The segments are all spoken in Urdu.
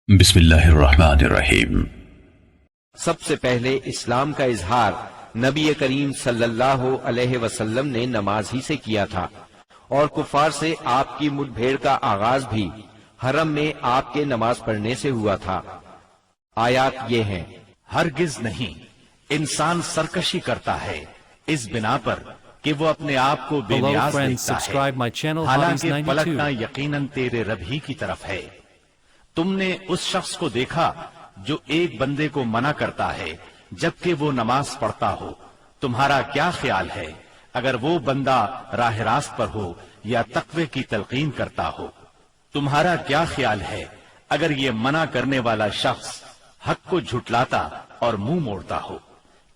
بسم اللہ الرحمن الرحیم۔ سب سے پہلے اسلام کا اظہار نبی کریم صلی اللہ علیہ وسلم نے نماز ہی سے کیا تھا، اور کفار سے آپ کی مٹ بھیڑ کا آغاز بھی حرم میں آپ کے نماز پڑھنے سے ہوا تھا۔ آیات یہ ہیں: ہرگز نہیں، انسان سرکشی کرتا ہے اس بنا پر کہ وہ اپنے آپ کو بے نیاز دیکھتا ہے، حالانکہ پلٹنا یقیناً تیرے رب ہی کی طرف ہے۔ تم نے اس شخص کو دیکھا جو ایک بندے کو منع کرتا ہے جبکہ وہ نماز پڑھتا ہو۔ تمہارا کیا خیال ہے اگر وہ بندہ راہ راست پر ہو یا تقوی کی تلقین کرتا ہو؟ تمہارا کیا خیال ہے اگر یہ منع کرنے والا شخص حق کو جھٹلاتا اور منہ موڑتا ہو؟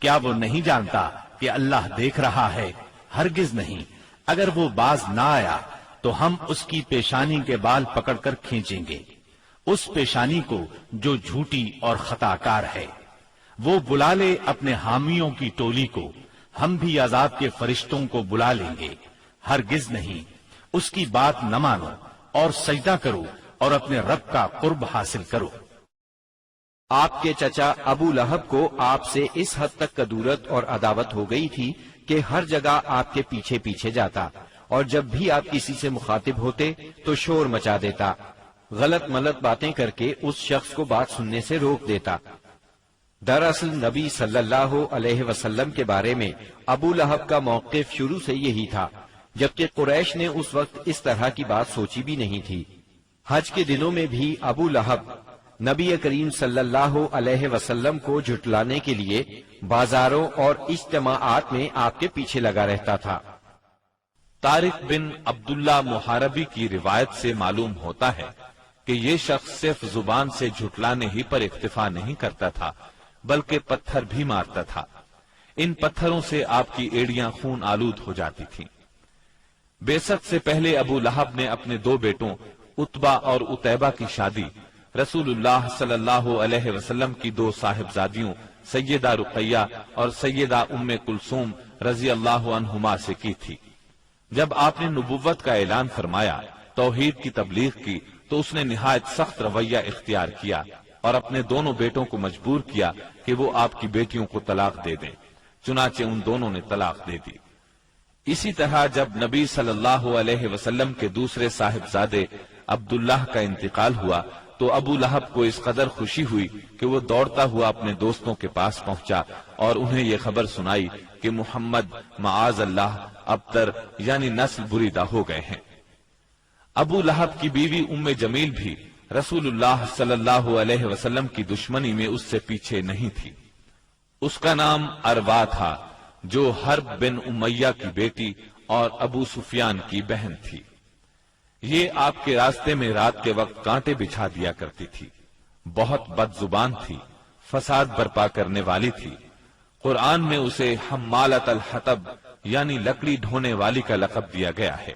کیا وہ نہیں جانتا کہ اللہ دیکھ رہا ہے؟ ہرگز نہیں، اگر وہ باز نہ آیا تو ہم اس کی پیشانی کے بال پکڑ کر کھینچیں گے، اس پیشانی کو جو جھوٹی اور خطا کار ہے۔ وہ بلا لے اپنے حامیوں کی ٹولی کو، ہم بھی عذاب کے فرشتوں کو بلا لیں گے۔ ہرگز نہیں، اس کی بات نہ مانو اور سجدہ کرو اور اپنے رب کا قرب حاصل کرو۔ آپ کے چچا ابو لہب کو آپ سے اس حد تک کدورت اور عداوت ہو گئی تھی کہ ہر جگہ آپ کے پیچھے پیچھے جاتا، اور جب بھی آپ کسی سے مخاطب ہوتے تو شور مچا دیتا، غلط ملط باتیں کر کے اس شخص کو بات سننے سے روک دیتا۔ دراصل نبی صلی اللہ علیہ وسلم کے بارے میں ابو لہب کا موقف شروع سے یہی تھا، جبکہ قریش نے اس وقت اس طرح کی بات سوچی بھی نہیں تھی۔ حج کے دنوں میں بھی ابو لہب نبی کریم صلی اللہ علیہ وسلم کو جھٹلانے کے لیے بازاروں اور اجتماعات میں آپ کے پیچھے لگا رہتا تھا۔ طارق بن عبداللہ محاربی کی روایت سے معلوم ہوتا ہے کہ یہ شخص صرف زبان سے جھٹلانے ہی پر اکتفا نہیں کرتا تھا بلکہ پتھر بھی مارتا تھا۔ ان پتھروں سے آپ کی ایڑیاں خون آلود ہو جاتی تھیں۔ بعثت سے پہلے ابو لہب نے اپنے دو بیٹوں عتبہ اور عتیبہ کی شادی رسول اللہ صلی اللہ علیہ وسلم کی دو صاحبزادیوں سیدہ رقیہ اور سیدہ ام کلثوم رضی اللہ عنہما سے کی تھی۔ جب آپ نے نبوت کا اعلان فرمایا، توحید کی تبلیغ کی، تو اس نے نہایت سخت رویہ اختیار کیا اور اپنے دونوں بیٹوں کو مجبور کیا کہ وہ آپ کی بیٹیوں کو طلاق دے دیں۔ چنانچہ ان دونوں نے طلاق دے دی۔ اسی طرح جب نبی صلی اللہ علیہ وسلم کے دوسرے صاحبزادے عبداللہ کا انتقال ہوا تو ابو لہب کو اس قدر خوشی ہوئی کہ وہ دوڑتا ہوا اپنے دوستوں کے پاس پہنچا اور انہیں یہ خبر سنائی کہ محمد معاذ اللہ ابتر یعنی نسل بریدہ ہو گئے ہیں۔ ابو لہب کی بیوی ام جمیل بھی رسول اللہ صلی اللہ علیہ وسلم کی دشمنی میں اس سے پیچھے نہیں تھی۔ اس کا نام اروا تھا، جو حرب بن امیہ کی بیٹی اور ابو سفیان کی بہن تھی۔ یہ آپ کے راستے میں رات کے وقت کانٹے بچھا دیا کرتی تھی، بہت بد زبان تھی، فساد برپا کرنے والی تھی۔ قرآن میں اسے حمالۃ الحطب یعنی لکڑی ڈھونے والی کا لقب دیا گیا ہے۔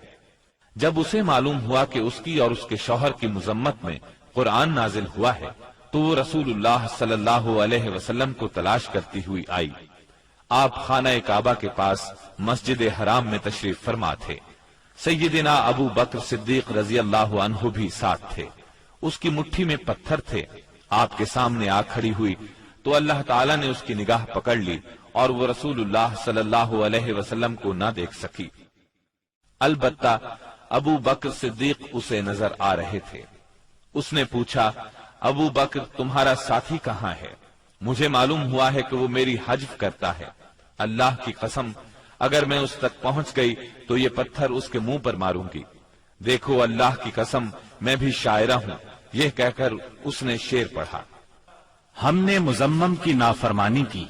جب اسے معلوم ہوا کہ اس کی اور اس کے شوہر کی مذمت میں قرآن نازل ہوا ہے تو وہ رسول اللہ صلی اللہ علیہ وسلم کو تلاش کرتی ہوئی آئی۔ آپ خانہ کعبہ کے پاس مسجد حرام میں تشریف فرما تھے۔ سیدنا ابو بکر صدیق رضی اللہ عنہ بھی ساتھ تھے۔ اس کی مٹھی میں پتھر تھے۔ آپ کے سامنے آ کھڑی ہوئی تو اللہ تعالیٰ نے اس کی نگاہ پکڑ لی اور وہ رسول اللہ صلی اللہ علیہ وسلم کو نہ دیکھ سکی۔ البتہ ابو بکر صدیق اسے نظر آ رہے تھے۔ اس نے پوچھا، ابو بکر تمہارا ساتھی کہاں ہے؟ مجھے معلوم ہوا ہے کہ وہ میری حجب کرتا ہے۔ اللہ کی قسم، اگر میں اس تک پہنچ گئی تو یہ پتھر اس کے منہ پر ماروں گی۔ دیکھو اللہ کی قسم، میں بھی شاعرہ ہوں۔ یہ کہہ کر اس نے شعر پڑھا۔ ہم نے مزمم کی نافرمانی کی،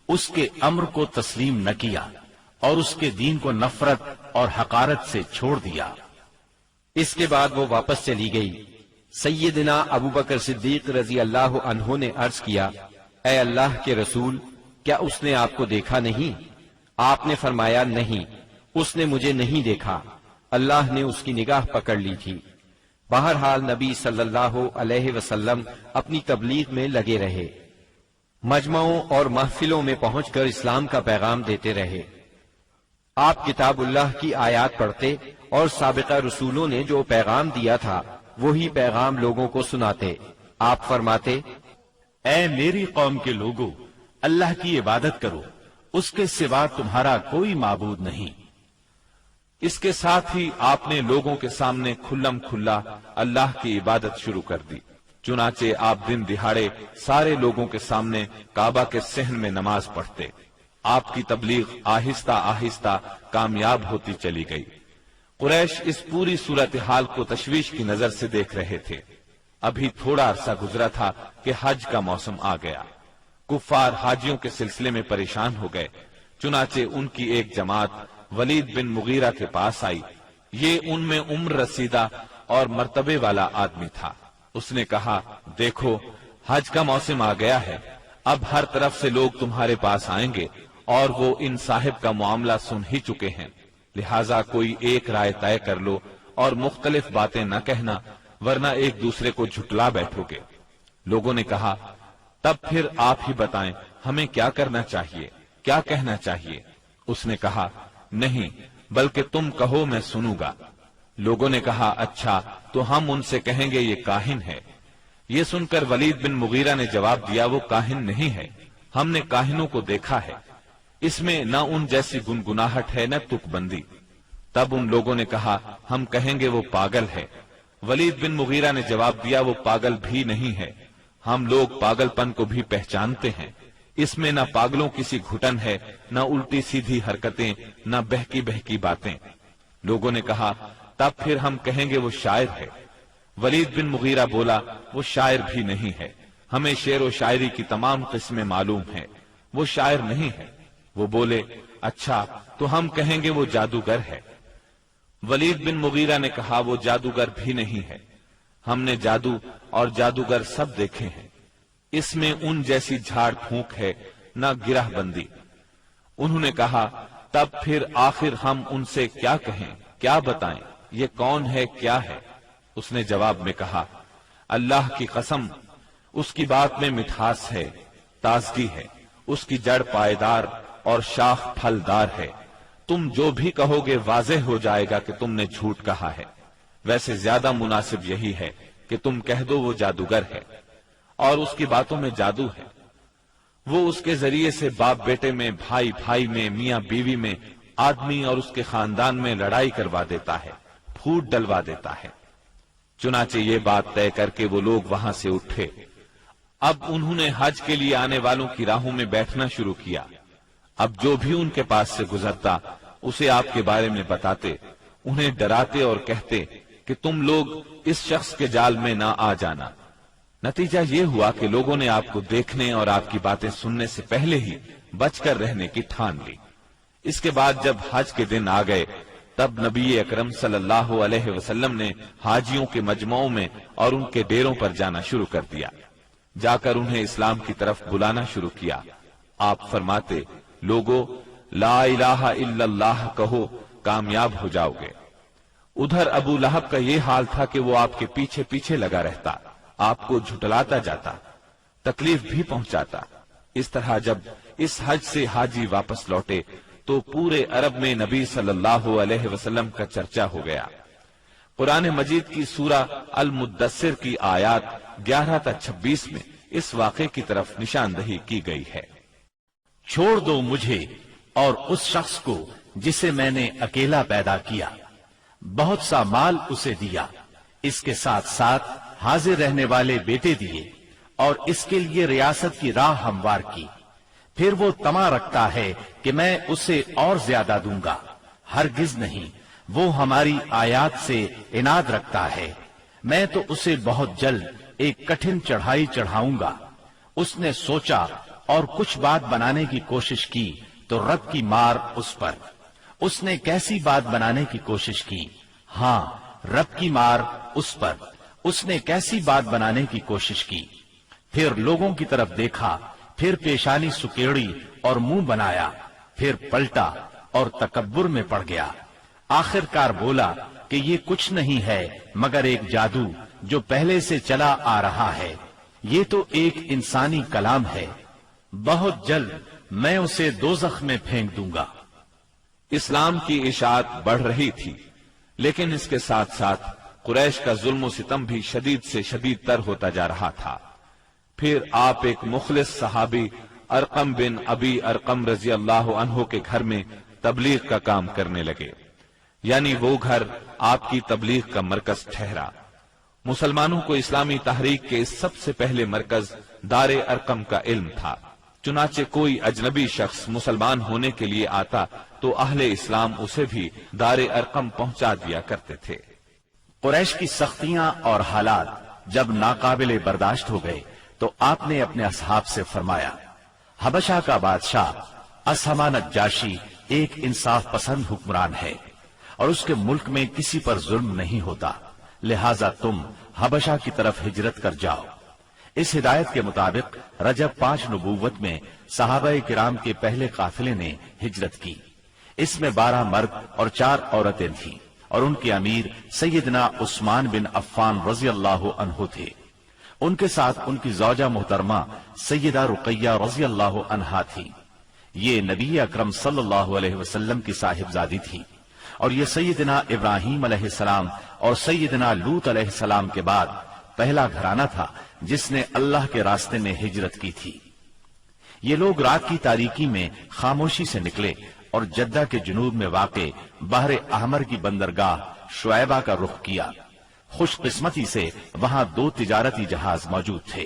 اس کے امر کو تسلیم نہ کیا اور اس کے دین کو نفرت اور حقارت سے چھوڑ دیا۔ اس کے بعد وہ واپس چلی گئی۔ سیدنا ابو بکر صدیق رضی اللہ عنہ نے عرض کیا، اے اللہ کے رسول، کیا اس نے آپ کو دیکھا نہیں؟ آپ نے فرمایا، نہیں، اس نے مجھے نہیں دیکھا، اللہ نے اس کی نگاہ پکڑ لی تھی۔ بہرحال نبی صلی اللہ علیہ وسلم اپنی تبلیغ میں لگے رہے، مجمعوں اور محفلوں میں پہنچ کر اسلام کا پیغام دیتے رہے۔ آپ کتاب اللہ کی آیات پڑھتے اور سابقہ رسولوں نے جو پیغام دیا تھا وہی پیغام لوگوں کو سناتے۔ آپ فرماتے، اے میری قوم کے لوگوں، اللہ کی عبادت کرو، اس کے سوا تمہارا کوئی معبود نہیں۔ اس کے ساتھ ہی آپ نے لوگوں کے سامنے کھلم کھلا اللہ کی عبادت شروع کر دی۔ چنانچہ آپ دن دہاڑے سارے لوگوں کے سامنے کعبہ کے صحن میں نماز پڑھتے۔ آپ کی تبلیغ آہستہ آہستہ کامیاب ہوتی چلی گئی۔ قریش اس پوری صورتحال کو تشویش کی نظر سے دیکھ رہے تھے۔ ابھی تھوڑا عرصہ گزرا تھا کہ حج کا موسم آ گیا۔ کفار حاجیوں کے سلسلے میں پریشان ہو گئے۔ چنانچہ ان کی ایک جماعت ولید بن مغیرہ کے پاس آئی۔ یہ ان میں عمر رسیدہ اور مرتبے والا آدمی تھا۔ اس نے کہا، دیکھو حج کا موسم آ گیا ہے، اب ہر طرف سے لوگ تمہارے پاس آئیں گے اور وہ ان صاحب کا معاملہ سن ہی چکے ہیں، لہٰذا کوئی ایک رائے طے کر لو اور مختلف باتیں نہ کہنا، ورنہ ایک دوسرے کو جھٹلا بیٹھو گے۔ لوگوں نے کہا، تب پھر آپ ہی بتائیں ہمیں کیا کرنا چاہیے، کیا کہنا چاہیے؟ اس نے کہا، نہیں بلکہ تم کہو میں سنوں گا۔ لوگوں نے کہا، اچھا تو ہم ان سے کہیں گے یہ کاہن ہے۔ یہ سن کر ولید بن مغیرہ نے جواب دیا، وہ کاہن نہیں ہے، ہم نے کاہنوں کو دیکھا ہے، اس میں نہ ان جیسی گنگناہٹ ہے نہ تک بندی۔ تب ان لوگوں نے کہا، ہم کہیں گے وہ پاگل ہے۔ ولید بن مغیرہ نے جواب دیا، وہ پاگل بھی نہیں ہے، ہم لوگ پاگل پن کو بھی پہچانتے ہیں، اس میں نہ پاگلوں کسی گھٹن ہے، نہ الٹی سیدھی حرکتیں، نہ بہکی بہکی باتیں۔ لوگوں نے کہا، تب پھر ہم کہیں گے وہ شاعر ہے۔ ولید بن مغیرہ بولا، وہ شاعر بھی نہیں ہے، ہمیں شعر و شاعری کی تمام قسمیں معلوم ہیں، وہ شاعر نہیں ہے۔ وہ بولے، اچھا تو ہم کہیں گے وہ جادوگر ہے۔ ولید بن مغیرہ نے کہا، وہ جادوگر بھی نہیں ہے، ہم نے جادو اور جادوگر سب دیکھے ہیں، اس میں ان جیسی جھاڑ پھونک ہے نہ گرہ بندی۔ انہوں نے کہا، تب پھر آخر ہم ان سے کیا کہیں، کیا بتائیں، یہ کون ہے، کیا ہے؟ اس نے جواب میں کہا، اللہ کی قسم، اس کی بات میں مٹھاس ہے، تازگی ہے، اس کی جڑ پائیدار اور شاخ پھلدار ہے، تم جو بھی کہو گے واضح ہو جائے گا کہ تم نے جھوٹ کہا ہے۔ ویسے زیادہ مناسب یہی ہے کہ تم کہہ دو وہ جادوگر ہے اور اس کی باتوں میں جادو ہے۔ وہ اس کے ذریعے سے باپ بیٹے میں، بھائی بھائی میں، میاں بیوی میں، آدمی اور اس کے خاندان میں لڑائی کروا دیتا ہے، پھوٹ ڈلوا دیتا ہے۔ چنانچہ یہ بات طے کر کے وہ لوگ وہاں سے اٹھے۔ اب انہوں نے حج کے لیے آنے والوں کی راہوں میں بیٹھنا شروع کیا۔ اب جو بھی ان کے پاس سے گزرتا اسے آپ کے بارے میں بتاتے، انہیں ڈراتے اور کہتے کہ تم لوگ اس شخص کے جال میں نہ آ جانا۔ نتیجہ یہ ہوا کہ لوگوں نے آپ کو دیکھنے اور آپ کی باتیں سننے سے پہلے ہی بچ کر رہنے کی ٹھان لی۔ اس کے بعد جب حج کے دن آ گئے تب نبی اکرم صلی اللہ علیہ وسلم نے حاجیوں کے مجمعوں میں اور ان کے ڈیروں پر جانا شروع کر دیا، جا کر انہیں اسلام کی طرف بلانا شروع کیا۔ آپ فرماتے، لوگو لا الہ الا اللہ کہو، کامیاب ہو جاؤ گے۔ ادھر ابو لہب کا یہ حال تھا کہ وہ آپ کے پیچھے پیچھے لگا رہتا، آپ کو جھٹلاتا جاتا، تکلیف بھی پہنچاتا۔ اس طرح جب اس حج سے حاجی واپس لوٹے تو پورے عرب میں نبی صلی اللہ علیہ وسلم کا چرچا ہو گیا۔ قرآن مجید کی سورہ المدثر کی آیات 11 تا 26 میں اس واقعے کی طرف نشاندہی کی گئی ہے۔ چھوڑ دو مجھے اور اس شخص کو جسے میں نے اکیلا پیدا کیا، بہت سا مال اسے دیا، اس کے ساتھ ساتھ حاضر رہنے والے بیٹے دیے اور اس کے لیے ریاست کی راہ ہموار کی۔ پھر وہ طمع رکھتا ہے کہ میں اسے اور زیادہ دوں گا، ہرگز نہیں، وہ ہماری آیات سے عناد رکھتا ہے، میں تو اسے بہت جلد ایک کٹھن چڑھائی چڑھاؤں گا۔ اس نے سوچا اور کچھ بات بنانے کی کوشش کی تو رب کی مار اس پر۔ اس نے کیسی بات بنانے کی کوشش کی؟ ہاں، رب کی مار اس پر۔ اس نے کیسی بات بنانے کی کوشش کی؟ پھر لوگوں کی طرف دیکھا، پھر پیشانی سکیڑی اور منہ بنایا، پھر پلٹا اور تکبر میں پڑ گیا۔ آخر کار بولا کہ یہ کچھ نہیں ہے مگر ایک جادو جو پہلے سے چلا آ رہا ہے، یہ تو ایک انسانی کلام ہے، بہت جلد میں اسے دوزخ میں پھینک دوں گا۔ اسلام کی اشاعت بڑھ رہی تھی، لیکن اس کے ساتھ ساتھ قریش کا ظلم و ستم بھی شدید سے شدید تر ہوتا جا رہا تھا۔ پھر آپ ایک مخلص صحابی ارقم بن ابی ارقم رضی اللہ عنہ کے گھر میں تبلیغ کا کام کرنے لگے، یعنی وہ گھر آپ کی تبلیغ کا مرکز ٹھہرا۔ مسلمانوں کو اسلامی تحریک کے سب سے پہلے مرکز دار ارقم کا علم تھا، چنانچہ کوئی اجنبی شخص مسلمان ہونے کے لیے آتا تو اہل اسلام اسے بھی دار ارقم پہنچا دیا کرتے تھے۔ قریش کی سختیاں اور حالات جب ناقابل برداشت ہو گئے تو آپ نے اپنے اصحاب سے فرمایا، حبشہ کا بادشاہ اسہمہ نجاشی ایک انصاف پسند حکمران ہے اور اس کے ملک میں کسی پر ظلم نہیں ہوتا، لہذا تم حبشہ کی طرف ہجرت کر جاؤ۔ اس ہدایت کے مطابق رجب 5 نبوت میں صحابہ کرام کے پہلے قافلے نے ہجرت کی۔ اس میں 12 مرد اور 4 عورتیں تھیں اور ان کے امیر سیدنا عثمان بن عفان رضی اللہ عنہ تھے۔ ان کے ساتھ ان کی زوجہ محترمہ سیدہ رقیہ رضی اللہ عنہا تھی۔ یہ نبی اکرم صلی اللہ علیہ وسلم کی صاحبزادی تھی اور یہ سیدنا ابراہیم علیہ السلام اور سیدنا لوط علیہ السلام کے بعد پہلا گھرانہ تھا جس نے اللہ کے راستے میں ہجرت کی تھی۔ یہ لوگ رات کی تاریکی میں خاموشی سے نکلے اور جدہ کے جنوب میں واقع بحر احمر کی بندرگاہ شعیبہ کا رخ کیا۔ خوش قسمتی سے وہاں 2 تجارتی جہاز موجود تھے۔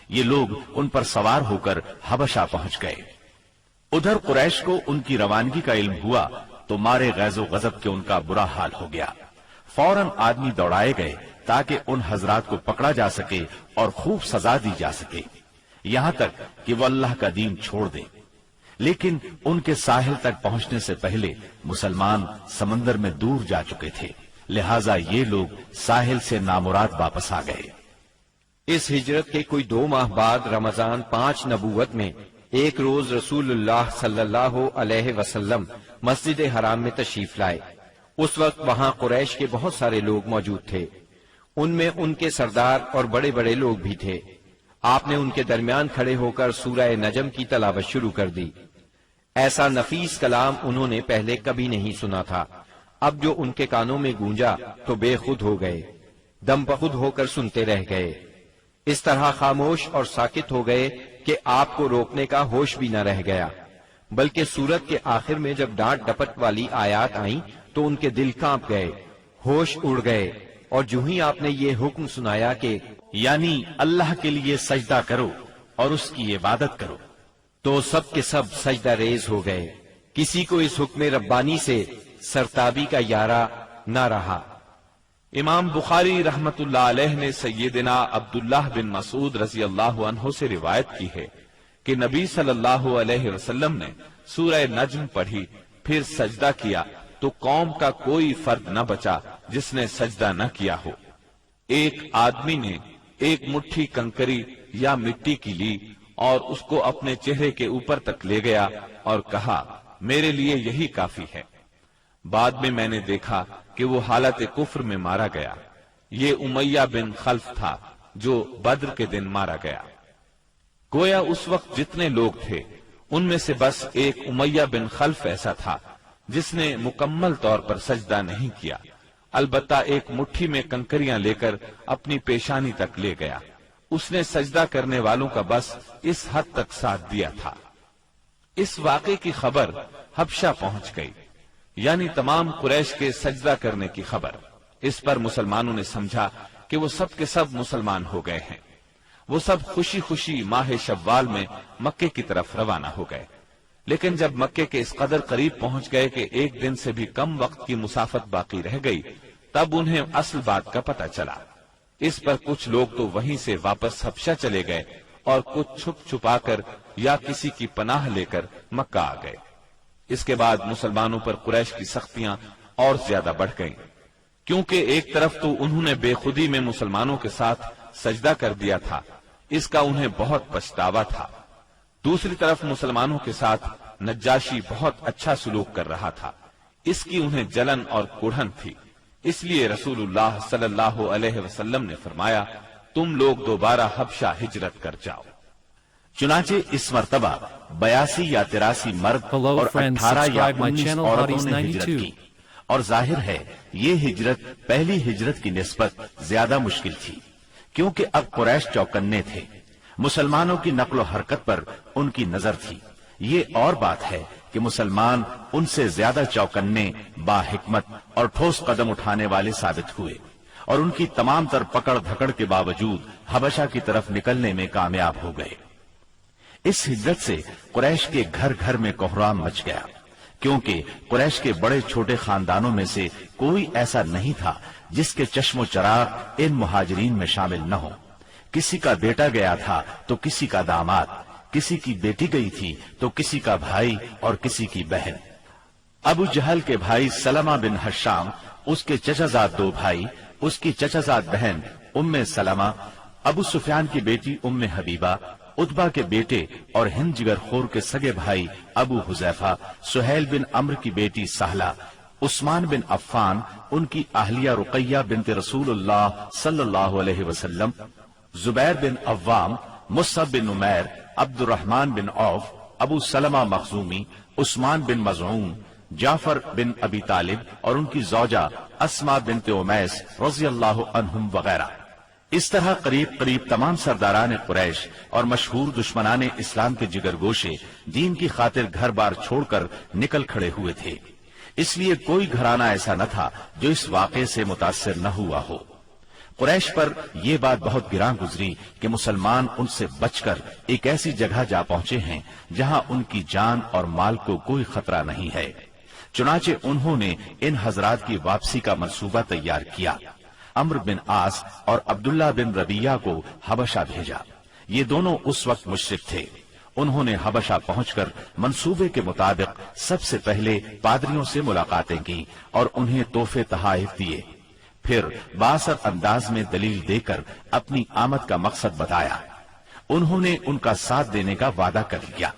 یہ لوگ ان پر سوار ہو کر حبشہ پہنچ گئے۔ ادھر قریش کو ان کی روانگی کا علم ہوا تو مارے غیظ و غضب کے ان کا برا حال ہو گیا۔ فوراً آدمی دوڑائے گئے تاکہ ان حضرات کو پکڑا جا سکے اور خوب سزا دی جا سکے، یہاں تک کہ وہ اللہ کا دین چھوڑ دیں۔ لیکن ان کے ساحل تک پہنچنے سے پہلے مسلمان سمندر میں دور جا چکے تھے، لہٰذا یہ لوگ ساحل سے نامراد واپس آ گئے۔ اس ہجرت کے کوئی 2 ماہ بعد رمضان 5 نبوت میں ایک روز رسول اللہ صلی اللہ علیہ وسلم مسجد حرام میں تشریف لائے۔ اس وقت وہاں قریش کے بہت سارے لوگ موجود تھے، ان میں ان کے سردار اور بڑے بڑے لوگ بھی تھے۔ آپ نے ان کے درمیان کھڑے ہو کر سورہ نجم کی تلاوت شروع کر دی۔ ایسا نفیس کلام انہوں نے پہلے کبھی نہیں سنا تھا۔ اب جو ان کے کانوں میں گونجا تو بے خود ہو گئے، دم بخود ہو کر سنتے رہ گئے، اس طرح خاموش اور ساکت ہو گئے کہ آپ کو روکنے کا ہوش بھی نہ رہ گیا۔ بلکہ سورت کے آخر میں جب ڈانٹ ڈپٹ والی آیات آئیں تو ان کے دل کانپ گئے، ہوش اڑ گئے، اور جو ہی آپ نے یہ حکم سنایا کہ یعنی اللہ کے لیے سجدہ کرو اور اس کی عبادت کرو، تو سب کے سب سجدہ ریز ہو گئے۔ کسی کو اس حکم ربانی سے سرتابی کا یارہ نہ رہا۔ امام بخاری رحمت اللہ علیہ نے سیدنا عبداللہ بن مسعود رضی اللہ عنہ سے روایت کی ہے کہ نبی صلی اللہ علیہ وسلم نے سورہ نجم پڑھی، پھر سجدہ کیا تو قوم کا کوئی فرد نہ بچا جس نے سجدہ نہ کیا ہو۔ ایک آدمی نے ایک مٹھی کنکری یا مٹی کی لی اور اس کو اپنے چہرے کے اوپر تک لے گیا اور کہا، میرے لیے یہی کافی ہے۔ بعد میں نے دیکھا کہ وہ حالت کفر میں مارا گیا۔ یہ امیہ بن خلف تھا جو بدر کے دن مارا گیا۔ گویا اس وقت جتنے لوگ تھے ان میں سے بس ایک امیہ بن خلف ایسا تھا جس نے مکمل طور پر سجدہ نہیں کیا، البتہ ایک مٹھی میں کنکریاں لے کر اپنی پیشانی تک لے گیا۔ اس نے سجدہ کرنے والوں کا بس اس حد تک ساتھ دیا تھا۔ اس واقعے کی خبر حبشہ پہنچ گئی، یعنی تمام قریش کے سجدہ کرنے کی خبر۔ اس پر مسلمانوں نے سمجھا کہ وہ سب کے سب مسلمان ہو گئے ہیں۔ وہ سب خوشی خوشی ماہ شوال میں مکے کی طرف روانہ ہو گئے، لیکن جب مکے کے اس قدر قریب پہنچ گئے کہ ایک دن سے بھی کم وقت کی مسافت باقی رہ گئی، تب انہیں اصل بات کا پتہ چلا۔ اس پر کچھ لوگ تو وہیں سے واپس حبشہ چلے گئے اور کچھ چھپ چھپا کر یا کسی کی پناہ لے کر مکہ آ گئے۔ اس کے بعد مسلمانوں پر قریش کی سختیاں اور زیادہ بڑھ گئیں، کیونکہ ایک طرف تو انہوں نے بے خودی میں مسلمانوں کے ساتھ سجدہ کر دیا تھا، اس کا انہیں بہت پچھتاوا تھا، دوسری طرف مسلمانوں کے ساتھ نجاشی بہت اچھا سلوک کر رہا تھا، اس کی انہیں جلن اور کڑھن تھی۔ اس لیے رسول اللہ صلی اللہ علیہ وسلم نے فرمایا، تم لوگ دوبارہ حبشہ ہجرت کر جاؤ۔ چنانچہ اس مرتبہ 82 یا 83 مرد اور 18 یا 19 عورتوں نے ہجرت کی اور ظاہر ہے یہ ہجرت پہلی ہجرت کی نسبت زیادہ مشکل تھی، کیونکہ اب قریش چوکنے تھے، مسلمانوں کی نقل و حرکت پر ان کی نظر تھی۔ یہ اور بات ہے کہ مسلمان ان سے زیادہ چوکنے، باحکمت اور ٹھوس قدم اٹھانے والے ثابت ہوئے، اور ان کی تمام تر پکڑ دھکڑ کے باوجود حبشہ کی طرف نکلنے میں کامیاب ہو گئے۔ اس ہجرت سے قریش کے گھر گھر میں کوہرام مچ گیا، کیونکہ قریش کے بڑے چھوٹے خاندانوں میں سے کوئی ایسا نہیں تھا جس کے چشم و چراغ ان مہاجرین میں شامل نہ ہو۔ کسی کا بیٹا گیا تھا تو کسی کا داماد، کسی کی بیٹی گئی تھی تو کسی کا بھائی اور کسی کی بہن۔ ابو جہل کے بھائی سلمہ بن ہشام، اس کے چچا زاد 2 بھائی، اس کی چچا زاد بہن ام سلمہ، ابو سفیان کی بیٹی ام حبیبہ، عتبہ کے بیٹے اور ہند جگر خور کے سگے بھائی ابو حذیفہ، سہیل بن عمرو کی بیٹی سہلہ، عثمان بن عفان، ان کی اہلیہ رقیہ بنت رسول اللہ صلی اللہ علیہ وسلم، زبیر بن عوام، مصعب بن عمیر، عبد الرحمن بن عوف، ابو سلمہ مخزومی، عثمان بن مظعون، جعفر بن ابی طالب اور ان کی زوجہ اسماء بنت امیس رضی اللہ عنہم وغیرہ۔ اس طرح قریب قریب تمام سرداران قریش اور مشہور دشمنان اسلام کے جگر گوشے دین کی خاطر گھر بار چھوڑ کر نکل کھڑے ہوئے تھے۔ اس لیے کوئی گھرانہ ایسا نہ تھا جو اس واقعے سے متاثر نہ ہوا ہو۔ قریش پر یہ بات بہت گراں گزری کہ مسلمان ان سے بچ کر ایک ایسی جگہ جا پہنچے ہیں جہاں ان کی جان اور مال کو کوئی خطرہ نہیں ہے۔ چنانچہ انہوں نے ان حضرات کی واپسی کا منصوبہ تیار کیا۔ عمرو بن عاص اور عبداللہ بن ربیعہ کو حبشہ بھیجا۔ یہ دونوں اس وقت مشرک تھے۔ انہوں نے حبشہ پہنچ کر منصوبے کے مطابق سب سے پہلے پادریوں سے ملاقاتیں کی اور انہیں تحفے تحائف دیے، پھر بااثر انداز میں دلیل دے کر اپنی آمد کا مقصد بتایا۔ انہوں نے ان کا ساتھ دینے کا وعدہ کر لیا۔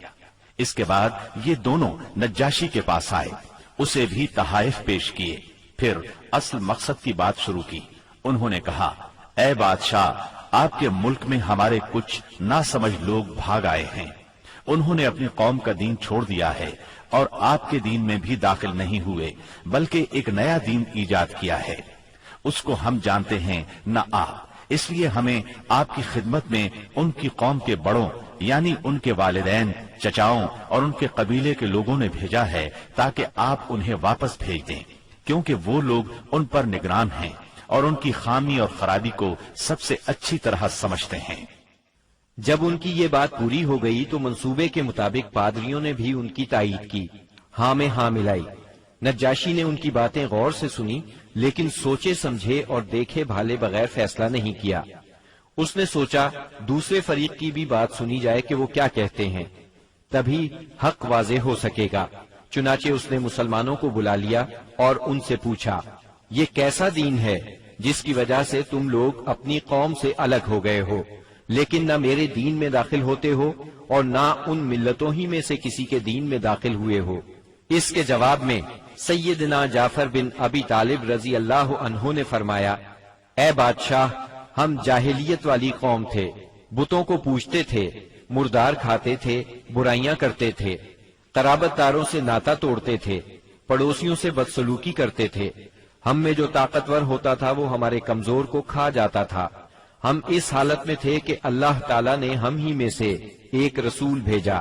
اس کے بعد یہ دونوں نجاشی کے پاس آئے، اسے بھی تحائف پیش کیے، پھر اصل مقصد کی بات شروع کی۔ انہوں نے کہا، اے بادشاہ، آپ کے ملک میں ہمارے کچھ ناسمجھ لوگ بھاگ آئے ہیں۔ انہوں نے اپنی قوم کا دین چھوڑ دیا ہے اور آپ کے دین میں بھی داخل نہیں ہوئے، بلکہ ایک نیا دین ایجاد کیا ہے۔ اس کو ہم جانتے ہیں نہ آپ، اس لیے ہمیں آپ کی خدمت میں ان کی قوم کے بڑوں یعنی ان کے والدین، چچاؤں اور ان کے قبیلے کے لوگوں نے بھیجا ہے تاکہ آپ انہیں واپس بھیج دیں، کیونکہ وہ لوگ ان پر نگران ہیں اور ان کی خامی اور خرابی کو سب سے اچھی طرح سمجھتے ہیں۔ جب ان کی یہ بات پوری ہو گئی تو منصوبے کے مطابق پادریوں نے بھی ان کی تائید کی، ہاں میں ہاں ملائی۔ نجاشی نے ان کی باتیں غور سے سنی، لیکن سوچے سمجھے اور دیکھے بھالے بغیر فیصلہ نہیں کیا۔ اس نے سوچا دوسرے فریق کی بھی بات سنی جائے کہ وہ کیا کہتے ہیں، تبھی حق واضح ہو سکے گا۔ چنانچہ اس نے مسلمانوں کو بلا لیا اور ان سے پوچھا، یہ کیسا دین ہے جس کی وجہ سے تم لوگ اپنی قوم سے الگ ہو گئے ہو، لیکن نہ میرے دین میں داخل ہوتے ہو اور نہ ان ملتوں ہی میں سے کسی کے دین میں داخل ہوئے ہو؟ اس کے جواب میں سیدنا جعفر بن ابی طالب رضی اللہ عنہ نے فرمایا، اے بادشاہ، ہم جاہلیت والی قوم تھے، بتوں کو پوجتے تھے، مردار کھاتے تھے، برائیاں کرتے تھے، قرابت داروں سے ناتا توڑتے تھے، پڑوسیوں سے بدسلوکی کرتے تھے۔ ہم میں جو طاقتور ہوتا تھا وہ ہمارے کمزور کو کھا جاتا تھا۔ ہم اس حالت میں تھے کہ اللہ تعالیٰ نے ہم ہی میں سے ایک رسول بھیجا۔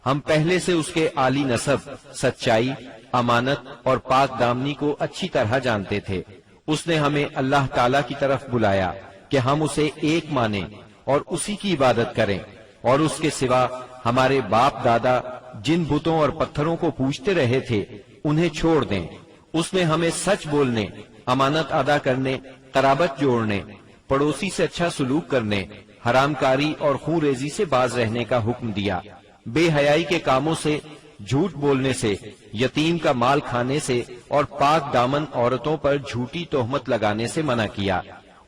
ہم پہلے سے اس کے عالی نسب، سچائی، امانت اور پاک دامنی کو اچھی طرح جانتے تھے۔ اس نے ہمیں اللہ تعالیٰ کی طرف بلایا کہ ہم اسے ایک مانیں اور اسی کی عبادت کریں، اور اس کے سوا ہمارے باپ دادا جن بتوں اور پتھروں کو پوجتے رہے تھے انہیں چھوڑ دیں۔ اس نے ہمیں سچ بولنے، امانت ادا کرنے، قرابت جوڑنے، پڑوسی سے اچھا سلوک کرنے، حرام کاری اور خون ریزی سے باز رہنے کا حکم دیا، بے حیائی کے کاموں سے، جھوٹ بولنے سے، یتیم کا مال کھانے سے اور پاک دامن عورتوں پر جھوٹی تہمت لگانے سے منع کیا۔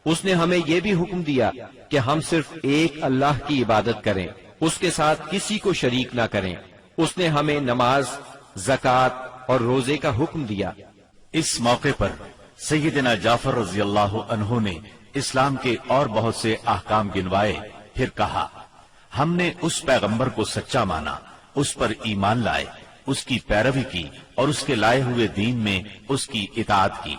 اس نے ہمیں یہ بھی حکم دیا کہ ہم صرف ایک اللہ کی عبادت کریں، اس کے ساتھ کسی کو شریک نہ کریں۔ اس نے ہمیں نماز، زکوٰۃ اور روزے کا حکم دیا۔ اس موقع پر سیدنا جعفر رضی اللہ عنہ نے اسلام کے اور بہت سے احکام گنوائے، پھر کہا، ہم نے اس پیغمبر کو سچا مانا، اس پر ایمان لائے، اس کی پیروی کی اور اس کے لائے ہوئے دین میں اس کی اطاعت کی۔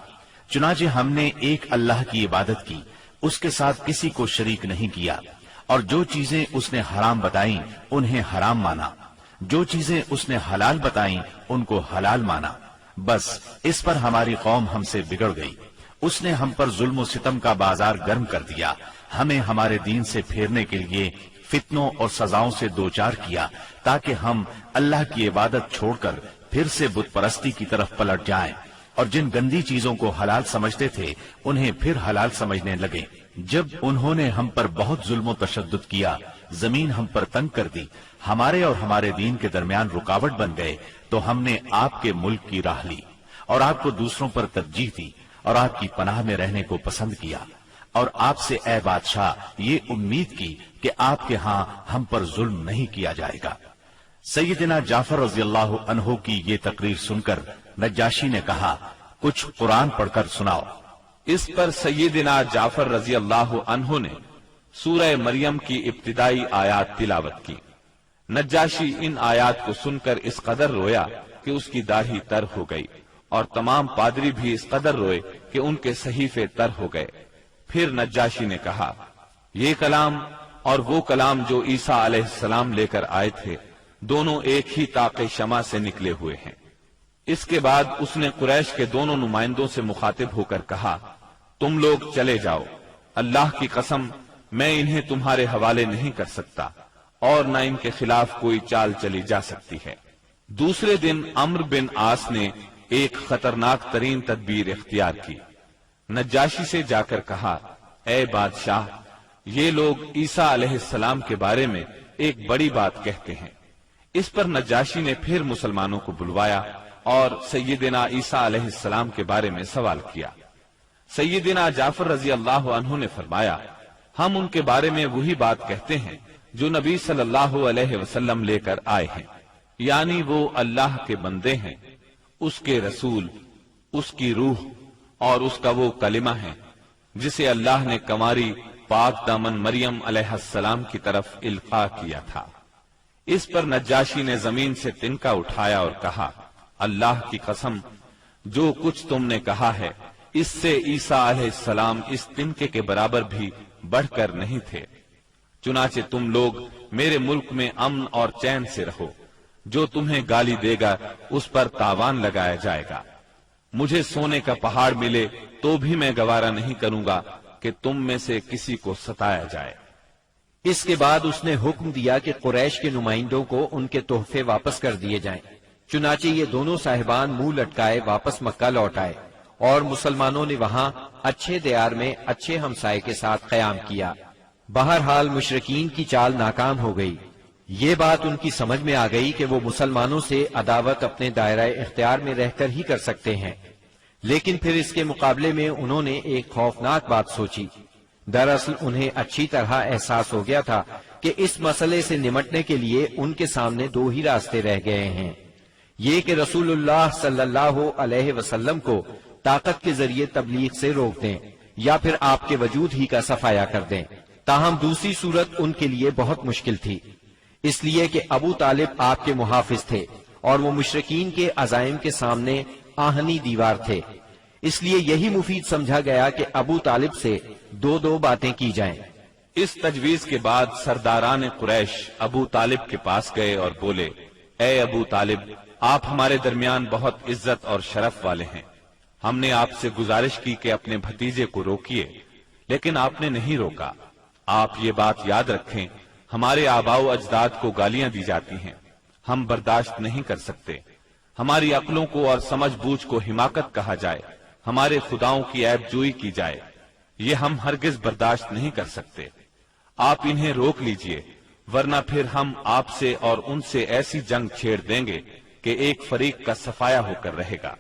چنانچہ ہم نے ایک اللہ کی عبادت کی، اس کے ساتھ کسی کو شریک نہیں کیا، اور جو چیزیں اس نے حرام بتائیں انہیں حرام مانا، جو چیزیں اس نے حلال بتائیں ان کو حلال مانا۔ بس اس پر ہماری قوم ہم سے بگڑ گئی، اس نے ہم پر ظلم و ستم کا بازار گرم کر دیا، ہمیں ہمارے دین سے پھیرنے کے لیے فتنوں اور سزاؤں سے دوچار کیا تاکہ ہم اللہ کی عبادت چھوڑ کر پھر سے بت پرستی کی طرف پلٹ جائیں، اور جن گندی چیزوں کو حلال سمجھتے تھے انہیں پھر حلال سمجھنے لگے۔ جب انہوں نے ہم پر بہت ظلم و تشدد کیا، زمین ہم پر تنگ کر دی، ہمارے اور ہمارے دین کے درمیان رکاوٹ بن گئے، تو ہم نے آپ کے ملک کی راہ لی اور آپ کو دوسروں پر ترجیح دی اور آپ کی پناہ میں رہنے کو پسند کیا، اور آپ سے اے بادشاہ یہ امید کی کہ آپ کے ہاں ہم پر ظلم نہیں کیا جائے گا۔ سیدنا جعفر رضی اللہ عنہ کی یہ تقریر سن کر نجاشی نے کہا، کچھ قرآن پڑھ کر سناؤ۔ اس پر سیدنا جعفر رضی اللہ عنہ نے سورہ مریم کی ابتدائی آیات تلاوت کی۔ نجاشی ان آیات کو سن کر اس قدر رویا کہ اس کی داڑھی تر ہو گئی، اور تمام پادری بھی اس قدر روئے کہ ان کے صحیفے تر ہو گئے۔ پھر نجاشی نے کہا، یہ کلام اور وہ کلام جو عیسیٰ علیہ السلام لے کر آئے تھے دونوں ایک ہی طاق شمع سے نکلے ہوئے ہیں۔ اس کے بعد اس نے قریش کے دونوں نمائندوں سے مخاطب ہو کر کہا، تم لوگ چلے جاؤ، اللہ کی قسم میں انہیں تمہارے حوالے نہیں کر سکتا، اور نہ ان کے خلاف کوئی چال چلی جا سکتی ہے۔ دوسرے دن عمرو بن عاص نے ایک خطرناک ترین تدبیر اختیار کی۔ نجاشی سے جا کر کہا، اے بادشاہ، یہ لوگ عیسیٰ علیہ السلام کے بارے میں ایک بڑی بات کہتے ہیں۔ اس پر نجاشی نے پھر مسلمانوں کو بلوایا اور سیدنا عیسیٰ علیہ السلام کے بارے میں سوال کیا۔ سیدنا جعفر رضی اللہ عنہ نے فرمایا، ہم ان کے بارے میں وہی بات کہتے ہیں جو نبی صلی اللہ علیہ وسلم لے کر آئے ہیں، یعنی وہ اللہ کے بندے ہیں، اس کے رسول، اس کی روح اور اس کا وہ کلمہ ہے جسے اللہ نے کنواری پاک دامن مریم علیہ السلام کی طرف القاء کیا تھا۔ اس پر نجاشی نے زمین سے تنکا اٹھایا اور کہا، اللہ کی قسم، جو کچھ تم نے کہا ہے اس سے عیسیٰ علیہ السلام اس تنکے کے برابر بھی بڑھ کر نہیں تھے۔ چنانچہ تم لوگ میرے ملک میں امن اور چین سے رہو، جو تمہیں گالی دے گا اس پر تاوان لگایا جائے گا۔ مجھے سونے کا پہاڑ ملے تو بھی میں گوارا نہیں کروں گا کہ تم میں سے کسی کو ستایا جائے۔ اس کے بعد اس نے حکم دیا کہ قریش کے نمائندوں کو ان کے تحفے واپس کر دیے جائیں۔ چنانچہ یہ دونوں صاحبان منہ لٹکائے واپس مکہ لوٹ آئے، اور مسلمانوں نے وہاں اچھے دیار میں اچھے ہمسائے کے ساتھ قیام کیا۔ بہرحال مشرکین کی چال ناکام ہو گئی۔ یہ بات ان کی سمجھ میں آ گئی کہ وہ مسلمانوں سے عداوت اپنے دائرہ اختیار میں رہ کر ہی کر سکتے ہیں، لیکن پھر اس کے مقابلے میں انہوں نے ایک خوفناک بات سوچی۔ دراصل انہیں اچھی طرح احساس ہو گیا تھا کہ اس مسئلے سے نمٹنے کے لیے ان کے سامنے دو ہی راستے رہ گئے ہیں، یہ کہ رسول اللہ صلی اللہ علیہ وسلم کو طاقت کے ذریعے تبلیغ سے روک دیں، یا پھر آپ کے وجود ہی کا صفایا کر دیں۔ تاہم دوسری صورت ان کے لیے بہت مشکل تھی، اس لیے کہ ابو طالب آپ کے محافظ تھے اور وہ مشرکین کے عزائم کے سامنے آہنی دیوار تھے۔ اس لیے یہی مفید سمجھا گیا کہ ابو طالب سے دو باتیں کی جائیں۔ اس تجویز کے بعد سرداران قریش ابو طالب کے پاس گئے اور بولے، اے ابو طالب، آپ ہمارے درمیان بہت عزت اور شرف والے ہیں۔ ہم نے آپ سے گزارش کی کہ اپنے بھتیجے کو روکیے، لیکن آپ نے نہیں روکا۔ آپ یہ بات یاد رکھیں، ہمارے آباء و اجداد کو گالیاں دی جاتی ہیں، ہم برداشت نہیں کر سکتے۔ ہماری عقلوں کو اور سمجھ بوجھ کو حماقت کہا جائے، ہمارے خداؤں کی عیب جوئی کی جائے، یہ ہم ہرگز برداشت نہیں کر سکتے۔ آپ انہیں روک لیجئے، ورنہ پھر ہم آپ سے اور ان سے ایسی جنگ چھیڑ دیں گے کہ ایک فریق کا صفایا ہو کر رہے گا۔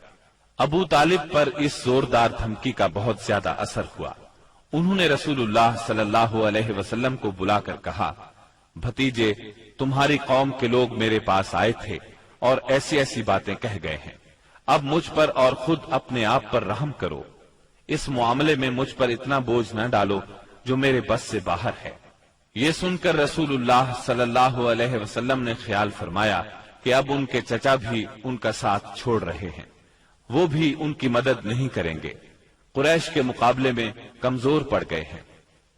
ابو طالب پر اس زوردار دھمکی کا بہت زیادہ اثر ہوا۔ انہوں نے رسول اللہ صلی اللہ علیہ وسلم کو بلا کر کہا، بھتیجے، تمہاری قوم کے لوگ میرے پاس آئے تھے اور ایسی ایسی باتیں کہہ گئے ہیں، اب مجھ پر اور خود اپنے آپ پر رحم کرو۔ اس معاملے میں مجھ پر اتنا بوجھ نہ ڈالو جو میرے بس سے باہر ہے۔ یہ سن کر رسول اللہ صلی اللہ علیہ وسلم نے خیال فرمایا کہ اب ان کے چچا بھی ان کا ساتھ چھوڑ رہے ہیں، وہ بھی ان کی مدد نہیں کریں گے، قریش کے مقابلے میں کمزور پڑ گئے ہیں۔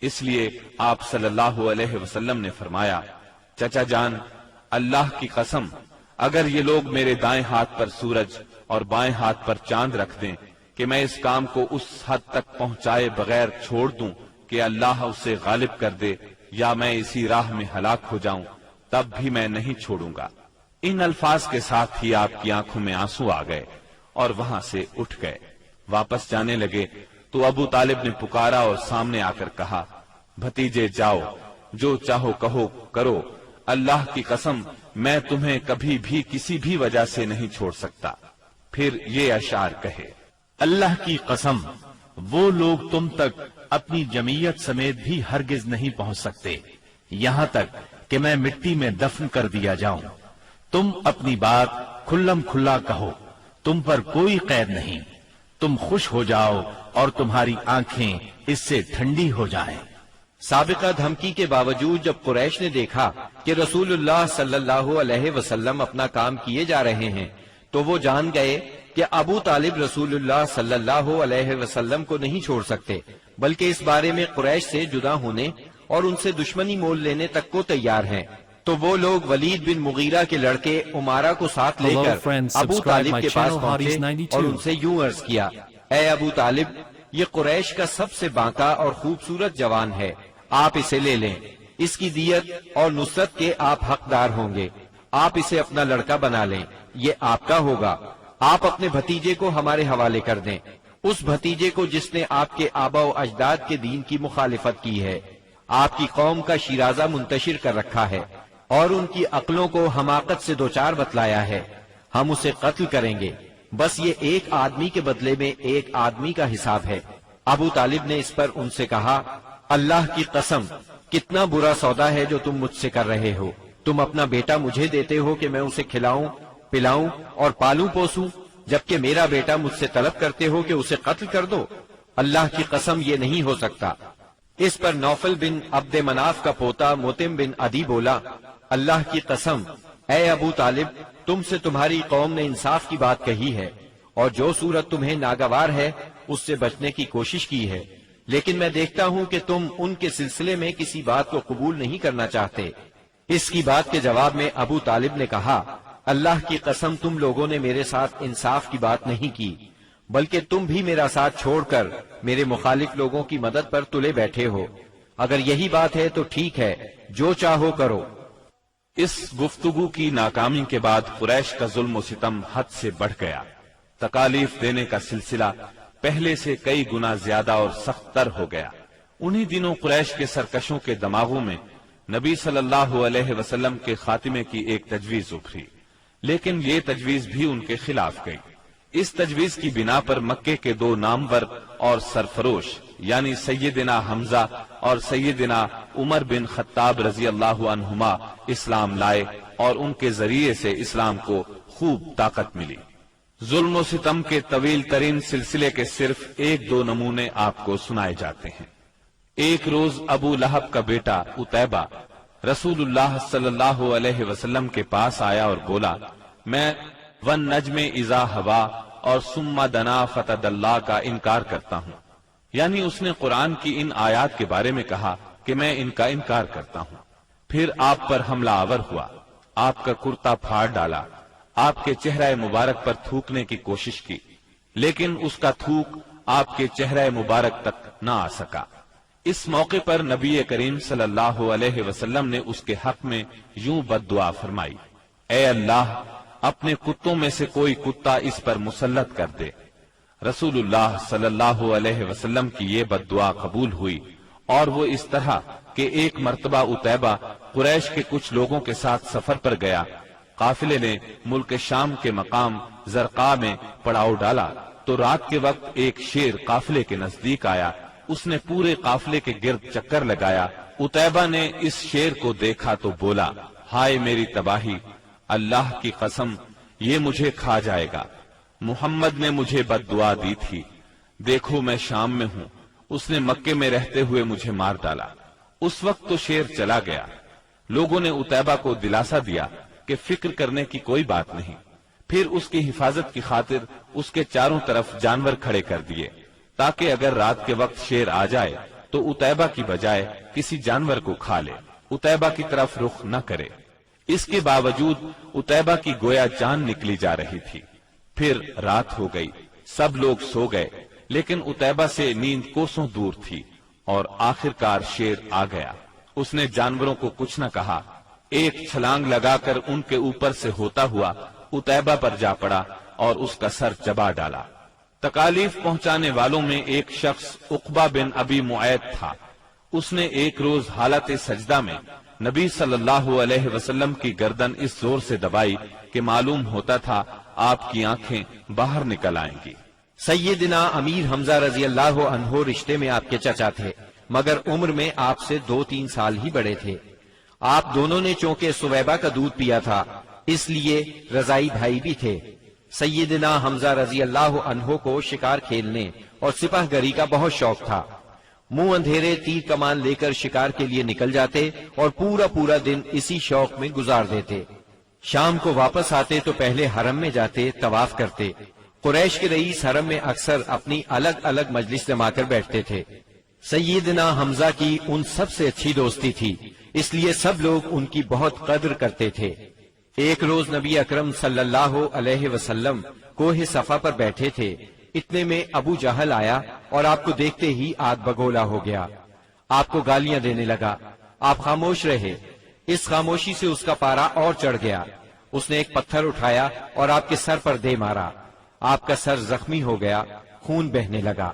اس لیے آپ صلی اللہ علیہ وسلم نے فرمایا، چچا جان، اللہ کی قسم، اگر یہ لوگ میرے دائیں ہاتھ پر سورج اور بائیں ہاتھ پر چاند رکھ دیں کہ میں اس کام کو اس حد تک پہنچائے بغیر چھوڑ دوں کہ اللہ اسے غالب کر دے یا میں اسی راہ میں ہلاک ہو جاؤں، تب بھی میں نہیں چھوڑوں گا۔ ان الفاظ کے ساتھ ہی آپ کی آنکھوں میں آنسو آ گئے اور وہاں سے اٹھ گئے۔ واپس جانے لگے تو ابو طالب نے پکارا اور سامنے آ کر کہا، بھتیجے جاؤ، جو چاہو کہو کرو، اللہ کی قسم میں تمہیں کبھی بھی کسی بھی وجہ سے نہیں چھوڑ سکتا۔ پھر یہ اشعار کہے، اللہ کی قسم، وہ لوگ تم تک اپنی جمعیت سمیت بھی ہرگز نہیں پہنچ سکتے، یہاں تک کہ میں مٹی میں دفن کر دیا جاؤں۔ تم اپنی بات کھلم کھلا کہو، تم پر کوئی قید نہیں، تم خوش ہو جاؤ اور تمہاری آنکھیں اس سے ٹھنڈی ہو جائیں۔ سابقہ دھمکی کے باوجود جب قریش نے دیکھا کہ رسول اللہ صلی اللہ علیہ وسلم اپنا کام کیے جا رہے ہیں تو وہ جان گئے کہ ابو طالب رسول اللہ صلی اللہ علیہ وسلم کو نہیں چھوڑ سکتے، بلکہ اس بارے میں قریش سے جدا ہونے اور ان سے دشمنی مول لینے تک کو تیار ہیں۔ تو وہ لوگ ولید بن مغیرہ کے لڑکے عمارہ کو ساتھ لے کر ابو طالب کے پاس پہنچے اور ان سے یوں عرض کیا، اے ابو طالب، یہ قریش کا سب سے بانکا اور خوبصورت جوان ہے، آپ اسے لے لیں، اس کی دیت اور نصرت کے آپ حقدار ہوں گے، آپ اسے اپنا لڑکا بنا لیں، یہ آپ کا ہوگا، آپ اپنے بھتیجے کو ہمارے حوالے کر دیں، اس بھتیجے کو جس نے آپ کے آبا و اجداد کے دین کی مخالفت کی ہے، آپ کی قوم کا شیرازہ منتشر کر رکھا ہے اور ان کی عقلوں کو حماقت سے دوچار بتلایا ہے، ہم اسے قتل کریں گے، بس یہ ایک آدمی کے بدلے میں ایک آدمی کا حساب ہے۔ ابو طالب نے اس پر ان سے کہا، اللہ کی قسم، کتنا برا سودا ہے جو تم مجھ سے کر رہے ہو، تم اپنا بیٹا مجھے دیتے ہو کہ میں اسے کھلاؤں پلاؤں اور پالوں پوسوں، جبکہ میرا بیٹا مجھ سے طلب کرتے ہو کہ اسے قتل کر دو، اللہ کی قسم یہ نہیں ہو سکتا۔ اس پر نوفل بن عبد مناف کا پوتا متم بن عدی بولا، اللہ کی قسم، اے ابو طالب، تم سے تمہاری قوم نے انصاف کی بات کہی ہے اور جو صورت تمہیں ناگوار ہے اس سے بچنے کی کوشش کی ہے، لیکن میں دیکھتا ہوں کہ تم ان کے سلسلے میں کسی بات کو قبول نہیں کرنا چاہتے۔ اس کی بات کے جواب میں ابو طالب نے کہا، اللہ کی قسم، تم لوگوں نے میرے ساتھ انصاف کی بات نہیں کی، بلکہ تم بھی میرا ساتھ چھوڑ کر میرے مخالف لوگوں کی مدد پر تلے بیٹھے ہو، اگر یہی بات ہے تو ٹھیک ہے، جو چاہو کرو۔ اس گفتگو کی ناکامی کے بعد قریش کا ظلم و ستم حد سے بڑھ گیا، تکالیف دینے کا سلسلہ پہلے سے کئی گنا زیادہ اور سخت تر ہو گیا۔ انہی دنوں قریش کے سرکشوں کے دماغوں میں نبی صلی اللہ علیہ وسلم کے خاتمے کی ایک تجویز ابھری، لیکن یہ تجویز بھی ان کے خلاف گئی۔ اس تجویز کی بنا پر مکے کے دو نامور اور سرفروش یعنی سیدنا حمزہ اور سیدنا عمر بن خطاب رضی اللہ عنہما اسلام لائے اور ان کے ذریعے سے اسلام کو خوب طاقت ملی۔ ظلم و ستم کے طویل ترین سلسلے کے صرف ایک دو نمونے آپ کو سنائے جاتے ہیں۔ ایک روز ابو لہب کا بیٹا عتیبہ رسول اللہ صلی اللہ علیہ وسلم کے پاس آیا اور بولا، میں والنجم اذا ہوا اور ثم دنا فتدلی کا انکار کرتا ہوں، یعنی اس نے قرآن کی ان آیات کے بارے میں کہا کہ میں ان کا انکار کرتا ہوں۔ پھر آپ پر حملہ آور ہوا، آپ کا کرتا پھاڑ ڈالا، آپ کے چہرہ مبارک پر تھوکنے کی کوشش کی، لیکن اس کا تھوک آپ کے چہرہ مبارک تک نہ آ سکا۔ اس موقع پر نبی کریم صلی اللہ علیہ وسلم نے اس کے حق میں یوں بد دعا فرمائی، اے اللہ، اپنے کتوں میں سے کوئی کتا اس پر مسلط کر دے۔ رسول اللہ صلی اللہ علیہ وسلم کی یہ بد دعا قبول ہوئی، اور وہ اس طرح کہ ایک مرتبہ عتیبہ قریش کے کچھ لوگوں کے ساتھ سفر پر گیا، قافلے نے ملک شام کے مقام زرقاء میں پڑاؤ ڈالا تو رات کے وقت ایک شیر قافلے کے نزدیک آیا، اس نے پورے قافلے کے گرد چکر لگایا۔ عتیبہ نے اس شیر کو دیکھا تو بولا، ہائے میری تباہی، اللہ کی قسم یہ مجھے کھا جائے گا، محمد نے مجھے بد دعا دی تھی، دیکھو میں شام میں ہوں، اس نے مکے میں رہتے ہوئے مجھے مار ڈالا۔ اس وقت تو شیر چلا گیا۔ لوگوں نے عتیبہ کو دلاسا دیا کہ فکر کرنے کی کوئی بات نہیں۔ پھر اس کی حفاظت کی خاطر اس کے چاروں طرف جانور کھڑے کر دیے تاکہ اگر رات کے وقت شیر آ جائے تو عتیبہ کی بجائے کسی جانور کو کھا لے، عتیبہ کی طرف رخ نہ کرے۔ اس کے باوجود عتیبہ کی گویا جان نکلی جا رہی تھی۔ پھر رات ہو گئی، سب لوگ سو گئے، لیکن عتیبہ سے نیند کوسوں دور تھی اور آخرکار شیر آ گیا۔ اس نے جانوروں کو کچھ نہ کہا، ایک چھلانگ لگا کر ان کے اوپر سے ہوتا ہوا عتیبہ پر جا پڑا اور اس کا سر چبا ڈالا۔ تکالیف پہنچانے والوں میں ایک شخص عقبہ بن ابی معیط تھا۔ اس نے ایک روز حالت سجدہ میں نبی صلی اللہ علیہ وسلم کی گردن اس زور سے دبائی کہ معلوم ہوتا تھا آپ کی آنکھیں باہر نکل آئیں گی۔ سیدنا امیر حمزہ رضی اللہ عنہ رشتے میں آپ کے چچا تھے، مگر عمر میں آپ سے 2-3 سال ہی بڑے تھے۔ آپ دونوں نے چونکہ سویبہ کا دودھ پیا تھا، اس لیے رضائی بھائی بھی تھے۔ سیدنا حمزہ رضی اللہ عنہ کو شکار کھیلنے اور سپاہ گری کا بہت شوق تھا۔ منہ اندھیرے تیر کمان لے کر شکار کے لیے نکل جاتے اور پورا دن اسی شوق میں گزار دیتے۔ شام کو واپس آتے تو پہلے حرم میں جاتے، طواف کرتے۔ قریش کے رئیس حرم میں اکثر اپنی الگ الگ مجلس جما کر بیٹھتے تھے۔ سیدنا حمزہ کی ان سب سے اچھی دوستی تھی، اس لیے سب لوگ ان کی بہت قدر کرتے تھے۔ ایک روز نبی اکرم صلی اللہ علیہ وسلم کوہ صفا پر بیٹھے تھے، اتنے میں ابو جہل آیا اور آپ کو دیکھتے ہی آگ بگولا ہو گیا۔ آپ کو گالیاں دینے لگا، آپ خاموش رہے۔ اس خاموشی سے اس کا پارا اور چڑھ گیا۔ اس نے ایک پتھر اٹھایا اور آپ کے سر پر دے مارا۔ آپ کا سر زخمی ہو گیا، خون بہنے لگا۔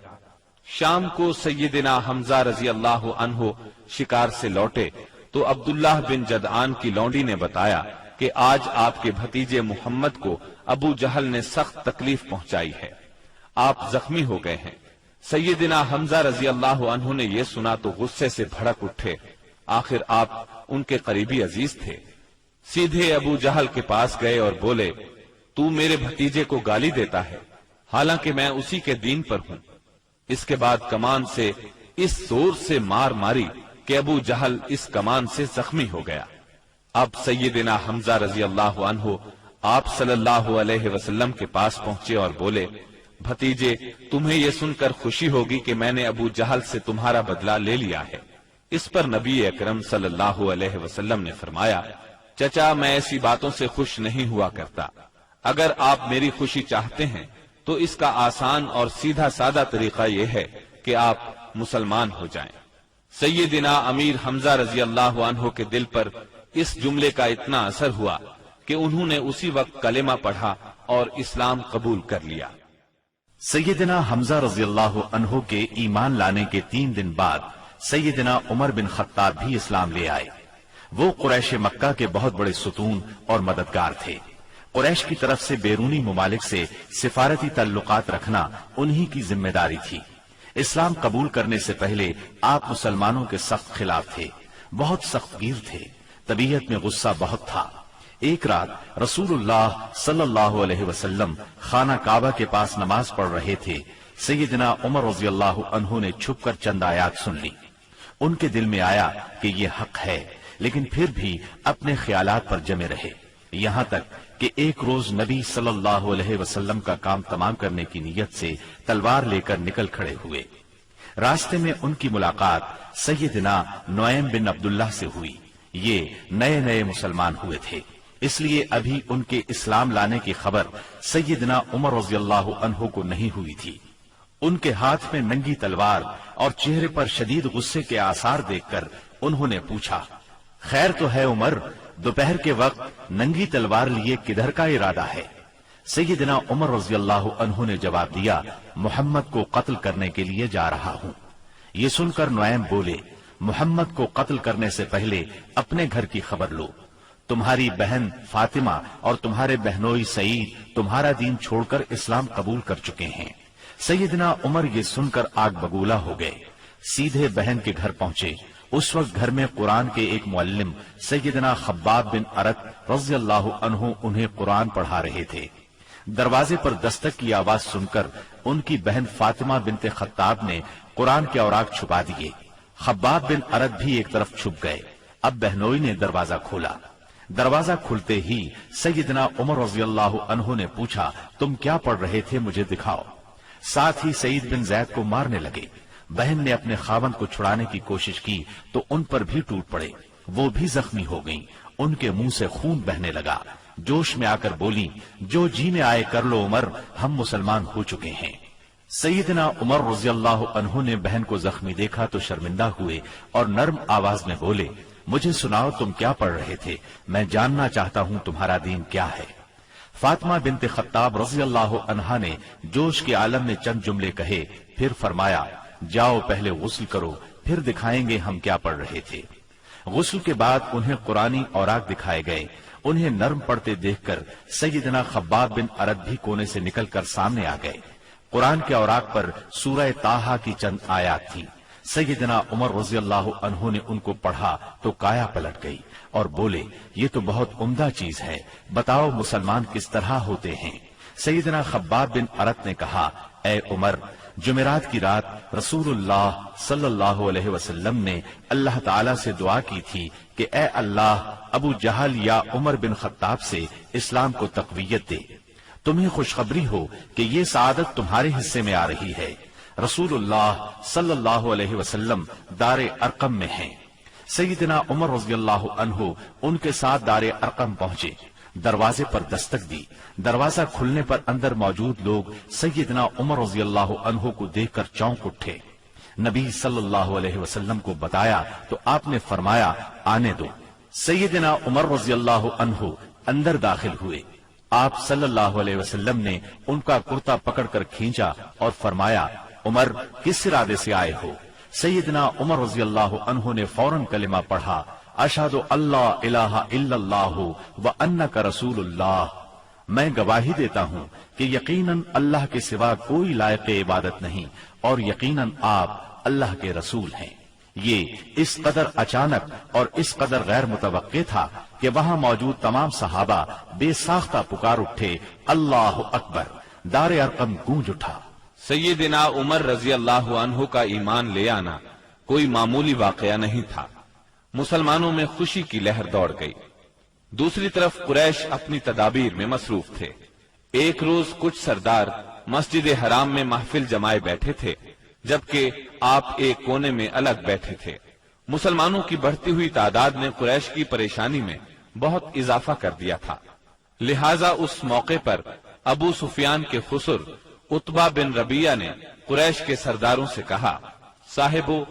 شام کو سیدنا حمزہ رضی اللہ عنہ شکار سے لوٹے تو عبداللہ بن جدعان کی لونڈی نے بتایا کہ آج آپ کے بھتیجے محمد کو ابو جہل نے سخت تکلیف پہنچائی ہے، آپ زخمی ہو گئے ہیں۔ سیدنا حمزہ رضی اللہ عنہ نے یہ سنا تو غصے سے بھڑک اٹھے، آخر آپ ان کے قریبی عزیز تھے۔ سیدھے ابو جہل کے پاس گئے اور بولے، تو میرے بھتیجے کو گالی دیتا ہے، حالانکہ میں اسی کے دین پر ہوں۔ اس کے بعد کمان سے اس زور سے مار ماری کہ ابو جہل اس کمان سے زخمی ہو گیا۔ اب سیدنا حمزہ رضی اللہ عنہ آپ صلی اللہ علیہ وسلم کے پاس پہنچے اور بولے، بھتیجے تمہیں یہ سن کر خوشی ہوگی کہ میں نے ابو جہل سے تمہارا بدلہ لے لیا ہے۔ اس پر نبی اکرم صلی اللہ علیہ وسلم نے فرمایا، چچا میں ایسی باتوں سے خوش نہیں ہوا کرتا، اگر آپ میری خوشی چاہتے ہیں تو اس کا آسان اور سیدھا سادہ طریقہ یہ ہے کہ آپ مسلمان ہو جائیں۔ سیدنا امیر حمزہ رضی اللہ عنہ کے دل پر اس جملے کا اتنا اثر ہوا کہ انہوں نے اسی وقت کلمہ پڑھا اور اسلام قبول کر لیا۔ سیدنا حمزہ رضی اللہ عنہ کے ایمان لانے کے 3 دن بعد سیدنا عمر بن خطاب بھی اسلام لے آئے۔ وہ قریش مکہ کے بہت بڑے ستون اور مددگار تھے۔ قریش کی طرف سے بیرونی ممالک سے سفارتی تعلقات رکھنا انہی کی ذمہ داری تھی۔ اسلام قبول کرنے سے پہلے آپ مسلمانوں کے سخت خلاف تھے، بہت سخت گیر تھے، طبیعت میں غصہ بہت تھا۔ ایک رات رسول اللہ صلی اللہ علیہ وسلم خانہ کعبہ کے پاس نماز پڑھ رہے تھے۔ سیدنا عمر رضی اللہ عنہ نے چھپ کر چند آیات سن لی۔ ان کے دل میں آیا کہ یہ حق ہے، لیکن پھر بھی اپنے خیالات پر جمے رہے، یہاں تک کہ ایک روز نبی صلی اللہ علیہ وسلم کا کام تمام کرنے کی نیت سے تلوار لے کر نکل کھڑے ہوئے۔ راستے میں ان کی ملاقات سیدنا نعیم بن عبداللہ سے ہوئی۔ یہ نئے نئے مسلمان ہوئے تھے، اس لیے ابھی ان کے اسلام لانے کی خبر سیدنا عمر رضی اللہ عنہ کو نہیں ہوئی تھی۔ ان کے ہاتھ میں ننگی تلوار اور چہرے پر شدید غصے کے آثار دیکھ کر انہوں نے پوچھا، خیر تو ہے عمر، دوپہر کے وقت ننگی تلوار لیے کدھر کا ارادہ ہے؟ سیدنا عمر رضی اللہ عنہ نے جواب دیا، محمد کو قتل کرنے کے لیے جا رہا ہوں۔ یہ سن کر نعیم بولے، محمد کو قتل کرنے سے پہلے اپنے گھر کی خبر لو، تمہاری بہن فاطمہ اور تمہارے بہنوئی سعید تمہارا دین چھوڑ کر اسلام قبول کر چکے ہیں۔ سیدنا عمر یہ سن کر آگ بگولا ہو گئے، سیدھے بہن کے گھر پہنچے۔ اس وقت گھر میں قرآن کے ایک معلم سیدنا خباب بن ارت رضی اللہ عنہ انہیں قرآن پڑھا رہے تھے۔ دروازے پر دستک کی آواز سن کر ان کی بہن فاطمہ بنت خطاب نے قرآن کے اوراق چھپا دیے۔ خباب بن ارت بھی ایک طرف چھپ گئے۔ اب بہنوئی نے دروازہ کھولا۔ دروازہ کھلتے ہی سیدنا عمر رضی اللہ عنہ نے پوچھا تم کیا پڑھ رہے تھے، مجھے دکھاؤ۔ ساتھ ہی سعید بن زید کو مارنے لگے۔ بہن نے اپنے خاوند کو چھڑانے کی کوشش کی تو ان پر بھی ٹوٹ پڑے، وہ بھی زخمی ہو گئیں، ان کے منہ سے خون بہنے لگا۔ جوش میں آ کر بولی جو جی میں آئے کر لو عمر، ہم مسلمان ہو چکے ہیں۔ سیدنا عمر رضی اللہ عنہ نے بہن کو زخمی دیکھا تو شرمندہ ہوئے اور نرم آواز میں بولے مجھے سناؤ تم کیا پڑھ رہے تھے، میں جاننا چاہتا ہوں تمہارا دین کیا ہے۔ فاطمہ بنت خطاب رضی اللہ عنہا نے جوش کے عالم میں چند جملے کہے، پھر فرمایا جاؤ پہلے غسل کرو، پھر دکھائیں گے ہم کیا پڑھ رہے تھے۔ غسل کے بعد انہیں قرآنی اوراق دکھائے گئے۔ انہیں نرم پڑھتے دیکھ کر سیدنا خباب بن ارد بھی کونے سے نکل کر سامنے آ گئے۔ قرآن کے اوراق پر سورہ طٰہٰ کی چند آیات تھی۔ سیدنا عمر رضی اللہ عنہ نے ان کو پڑھا تو کایا پلٹ گئی اور بولے یہ تو بہت عمدہ چیز ہے، بتاؤ مسلمان کس طرح ہوتے ہیں۔ سیدنا خباب بن ارد نے کہا اے عمر، جمعرات کی رات رسول اللہ صلی اللہ علیہ وسلم نے اللہ تعالی سے دعا کی تھی کہ اے اللہ ابو جہل یا عمر بن خطاب سے اسلام کو تقویت دے، تمہیں خوشخبری ہو کہ یہ سعادت تمہارے حصے میں آ رہی ہے۔ رسول اللہ صلی اللہ علیہ وسلم دار ارقم میں ہیں۔ سیدنا عمر رضی اللہ عنہ ان کے ساتھ دار ارقم پہنچے، دروازے پر دستک دی۔ دروازہ کھلنے پر اندر موجود لوگ سیدنا عمر رضی اللہ عنہ کو دیکھ کر چونک اٹھے۔ نبی صلی اللہ علیہ وسلم کو بتایا تو آپ نے فرمایا آنے دو۔ سیدنا عمر رضی اللہ عنہ اندر داخل ہوئے۔ آپ صلی اللہ علیہ وسلم نے ان کا کرتا پکڑ کر کھینچا اور فرمایا عمر کس ارادے سے آئے ہو؟ سیدنا عمر رضی اللہ عنہ نے فوراً کلمہ پڑھا اشہد اللہ الہ الا اللہ وانک رسول اللہ، میں گواہی دیتا ہوں کہ یقیناً اللہ کے سوا کوئی لائق عبادت نہیں اور یقیناً آپ اللہ کے رسول ہیں۔ یہ اس قدر اچانک اور اس قدر غیر متوقع تھا کہ وہاں موجود تمام صحابہ بے ساختہ پکار اٹھے اللہ اکبر، دار ارقم گونج اٹھا۔ سیدنا عمر رضی اللہ عنہ کا ایمان لے آنا کوئی معمولی واقعہ نہیں تھا۔ مسلمانوں میں خوشی کی لہر دوڑ گئی۔ دوسری طرف قریش اپنی تدابیر میں مصروف تھے۔ ایک روز کچھ سردار مسجد حرام میں محفل جمائے بیٹھے تھے، جبکہ آپ ایک کونے میں الگ بیٹھے تھے۔ مسلمانوں کی بڑھتی ہوئی تعداد نے قریش کی پریشانی میں بہت اضافہ کر دیا تھا، لہذا اس موقع پر ابو سفیان کے خسر عتبہ بن ربیعہ نے قریش کے سرداروں سے کہا صاحبو،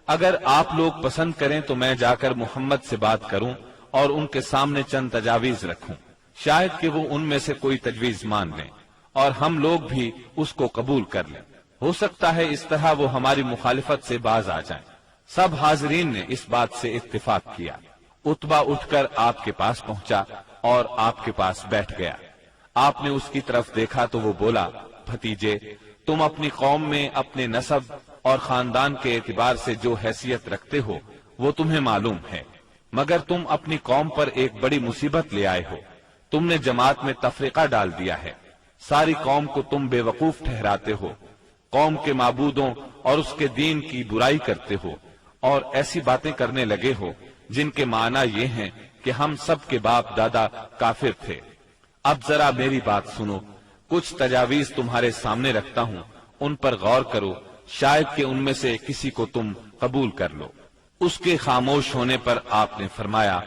اگر آپ لوگ پسند کریں تو میں جا کر محمد سے بات کروں اور ان کے سامنے چند تجاویز رکھوں، شاید کہ وہ ان میں سے کوئی تجویز مان لیں اور ہم لوگ بھی اس کو قبول کر لیں، ہو سکتا ہے اس طرح وہ ہماری مخالفت سے باز آ جائیں۔ سب حاضرین نے اس بات سے اتفاق کیا۔ عتبہ اٹھ کر آپ کے پاس پہنچا اور آپ کے پاس بیٹھ گیا۔ آپ نے اس کی طرف دیکھا تو وہ بولا بھتیجے، تم اپنی قوم میں اپنے نسب اور خاندان کے اعتبار سے جو حیثیت رکھتے ہو وہ تمہیں معلوم ہے، مگر تم اپنی قوم پر ایک بڑی مصیبت لے آئے ہو۔ تم نے جماعت میں تفرقہ ڈال دیا ہے، ساری قوم کو تم بے وقوف ٹھہراتے ہو، قوم کے معبودوں اور اس کے دین کی برائی کرتے ہو اور ایسی باتیں کرنے لگے ہو جن کے معنی یہ ہیں کہ ہم سب کے باپ دادا کافر تھے۔ اب ذرا میری بات سنو، کچھ تجاویز تمہارے سامنے رکھتا ہوں، ان پر غور کرو، شاید کہ ان میں سے کسی کو تم قبول کر لو۔ اس کے خاموش ہونے پر آپ نے فرمایا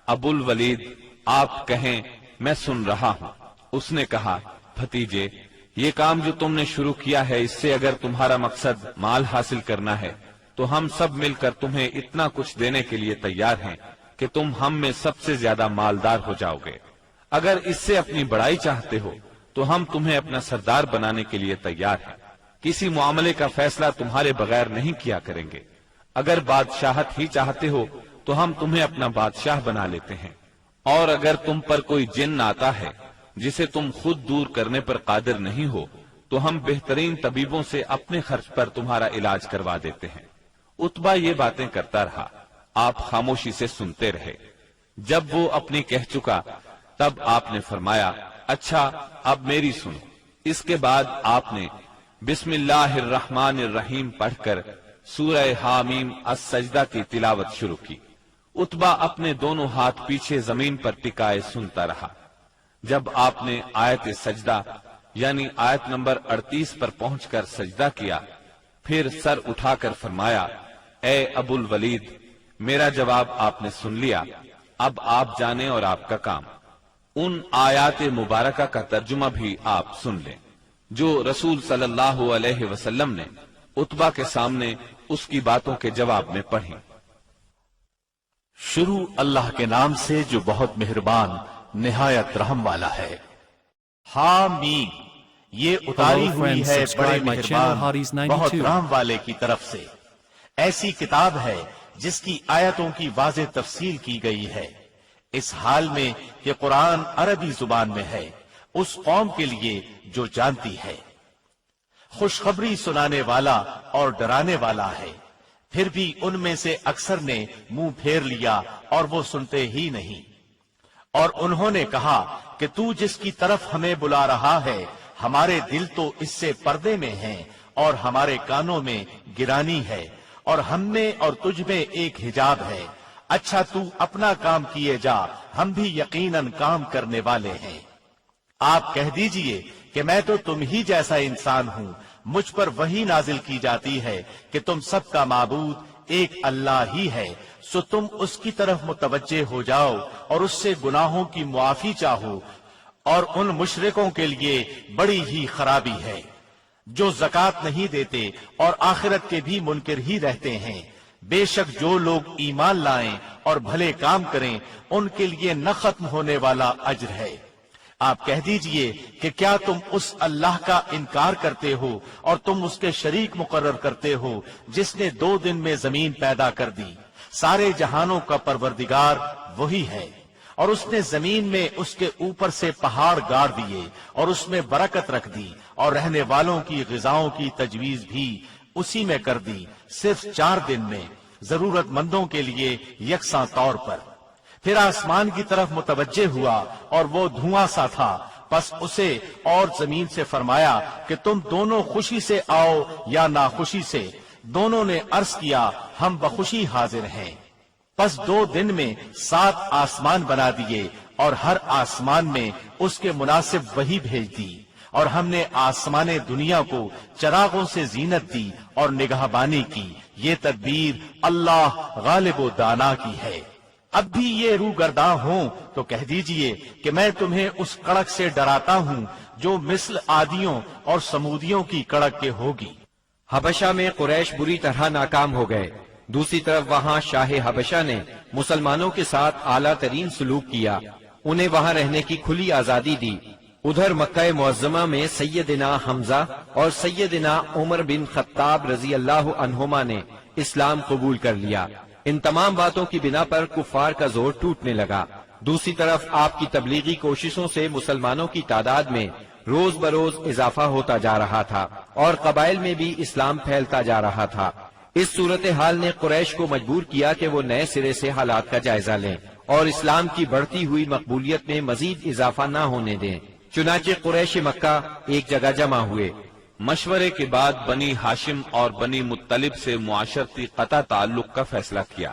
ابو الولید، آپ کہیں میں سن رہا ہوں۔ اس نے کہا بھتیجے، یہ کام جو تم نے شروع کیا ہے، اس سے اگر تمہارا مقصد مال حاصل کرنا ہے تو ہم سب مل کر تمہیں اتنا کچھ دینے کے لیے تیار ہیں کہ تم ہم میں سب سے زیادہ مالدار ہو جاؤ گے۔ اگر اس سے اپنی بڑائی چاہتے ہو تو ہم تمہیں اپنا سردار بنانے کے لیے تیار ہیں، کسی معاملے کا فیصلہ تمہارے بغیر نہیں کیا کریں گے۔ اگر بادشاہت ہی چاہتے ہو تو ہم تمہیں اپنا بادشاہ بنا لیتے ہیں، اور اگر تم پر کوئی جن آتا ہے جسے تم خود دور کرنے پر قادر نہیں ہو تو ہم بہترین طبیبوں سے اپنے خرچ پر تمہارا علاج کروا دیتے ہیں۔ عتبہ یہ باتیں کرتا رہا، آپ خاموشی سے سنتے رہے۔ جب وہ اپنی کہہ چکا تب آپ نے فرمایا اچھا اب میری سنو۔ اس کے بعد آپ نے بسم اللہ الرحمن الرحیم پڑھ کر سورہ حامیم السجدہ کی تلاوت شروع کی۔ اتبا اپنے دونوں ہاتھ پیچھے زمین پر ٹکائے سنتا رہا۔ جب آپ نے آیت سجدہ یعنی آیت نمبر 38 پر پہنچ کر سجدہ کیا، پھر سر اٹھا کر فرمایا، اے ابو الولید، میرا جواب آپ نے سن لیا، اب آپ جانیں اور آپ کا کام۔ ان آیات مبارکہ کا ترجمہ بھی آپ سن لیں جو رسول صلی اللہ علیہ وسلم نے اتبا کے سامنے اس کی باتوں کے جواب میں پڑھی۔ شروع اللہ کے نام سے جو بہت مہربان نہایت رحم والا ہے۔ حامیم، یہ اتاری ہوئی ہے بڑے مہربان بہت رحم والے کی طرف سے۔ ایسی کتاب ہے جس کی آیتوں کی واضح تفصیل کی گئی ہے، اس حال میں کہ قرآن عربی زبان میں ہے، اس قوم کے لیے جو جانتی ہے۔ خوشخبری سنانے والا اور ڈرانے والا ہے، پھر بھی ان میں سے اکثر نے منہ پھیر لیا اور وہ سنتے ہی نہیں۔ اور انہوں نے کہا کہ تو جس کی طرف ہمیں بلا رہا ہے ہمارے دل تو اس سے پردے میں ہیں اور ہمارے کانوں میں گرانی ہے، اور ہم میں اور تجھ میں ایک حجاب ہے، اچھا تو اپنا کام کیے جا، ہم بھی یقیناً کام کرنے والے ہیں۔ آپ کہہ دیجئے کہ میں تو تم ہی جیسا انسان ہوں، مجھ پر وحی نازل کی جاتی ہے کہ تم سب کا معبود ایک اللہ ہی ہے، سو تم اس کی طرف متوجہ ہو جاؤ اور اس سے گناہوں کی معافی چاہو، اور ان مشرکوں کے لیے بڑی ہی خرابی ہے جو زکوٰۃ نہیں دیتے اور آخرت کے بھی منکر ہی رہتے ہیں۔ بے شک جو لوگ ایمان لائیں اور بھلے کام کریں ان کے لیے نہ ختم ہونے والا اجر ہے۔ آپ کہہ دیجئے کہ کیا تم اس اللہ کا انکار کرتے ہو اور تم اس کے شریک مقرر کرتے ہو جس نے 2 دن میں زمین پیدا کر دی، سارے جہانوں کا پروردگار وہی ہے، اور اس نے زمین میں اس کے اوپر سے پہاڑ گاڑ دیے اور اس میں برکت رکھ دی، اور رہنے والوں کی غذاؤں کی تجویز بھی اسی میں کر دی، صرف 4 دن میں ضرورت مندوں کے لیے یکساں طور پر۔ پھر آسمان کی طرف متوجہ ہوا اور وہ دھواں سا تھا، پس اسے اور زمین سے فرمایا کہ تم دونوں خوشی سے آؤ یا ناخوشی سے۔ دونوں نے عرض کیا ہم بخوشی حاضر ہیں۔ پس 2 دن میں 7 آسمان بنا دیے اور ہر آسمان میں اس کے مناسب وحی بھیج دی، اور ہم نے آسمان دنیا کو چراغوں سے زینت دی اور نگہبانی کی۔ یہ تدبیر اللہ غالب و دانا کی ہے۔ اب بھی یہ روگرداں ہوں تو کہہ دیجئے کہ میں تمہیں اس کڑک سے ڈراتا ہوں جو مثل عادیوں اور سمودیوں کی کڑک کے ہوگی۔ حبشہ میں قریش بری طرح ناکام ہو گئے، دوسری طرف وہاں شاہ حبشہ نے مسلمانوں کے ساتھ اعلیٰ ترین سلوک کیا، انہیں وہاں رہنے کی کھلی آزادی دی۔ ادھر مکہ معظمہ میں سیدنا حمزہ اور سیدنا عمر بن خطاب رضی اللہ عنہما نے اسلام قبول کر لیا۔ ان تمام باتوں کی بنا پر کفار کا زور ٹوٹنے لگا۔ دوسری طرف آپ کی تبلیغی کوششوں سے مسلمانوں کی تعداد میں روز بروز اضافہ ہوتا جا رہا تھا اور قبائل میں بھی اسلام پھیلتا جا رہا تھا۔ اس صورتحال نے قریش کو مجبور کیا کہ وہ نئے سرے سے حالات کا جائزہ لیں اور اسلام کی بڑھتی ہوئی مقبولیت میں مزید اضافہ نہ ہونے دیں۔ چنانچہ قریش مکہ ایک جگہ جمع ہوئے۔ مشورے کے بعد بنی ہاشم اور بنی مطلب سے معاشرتی قطع تعلق کا فیصلہ کیا۔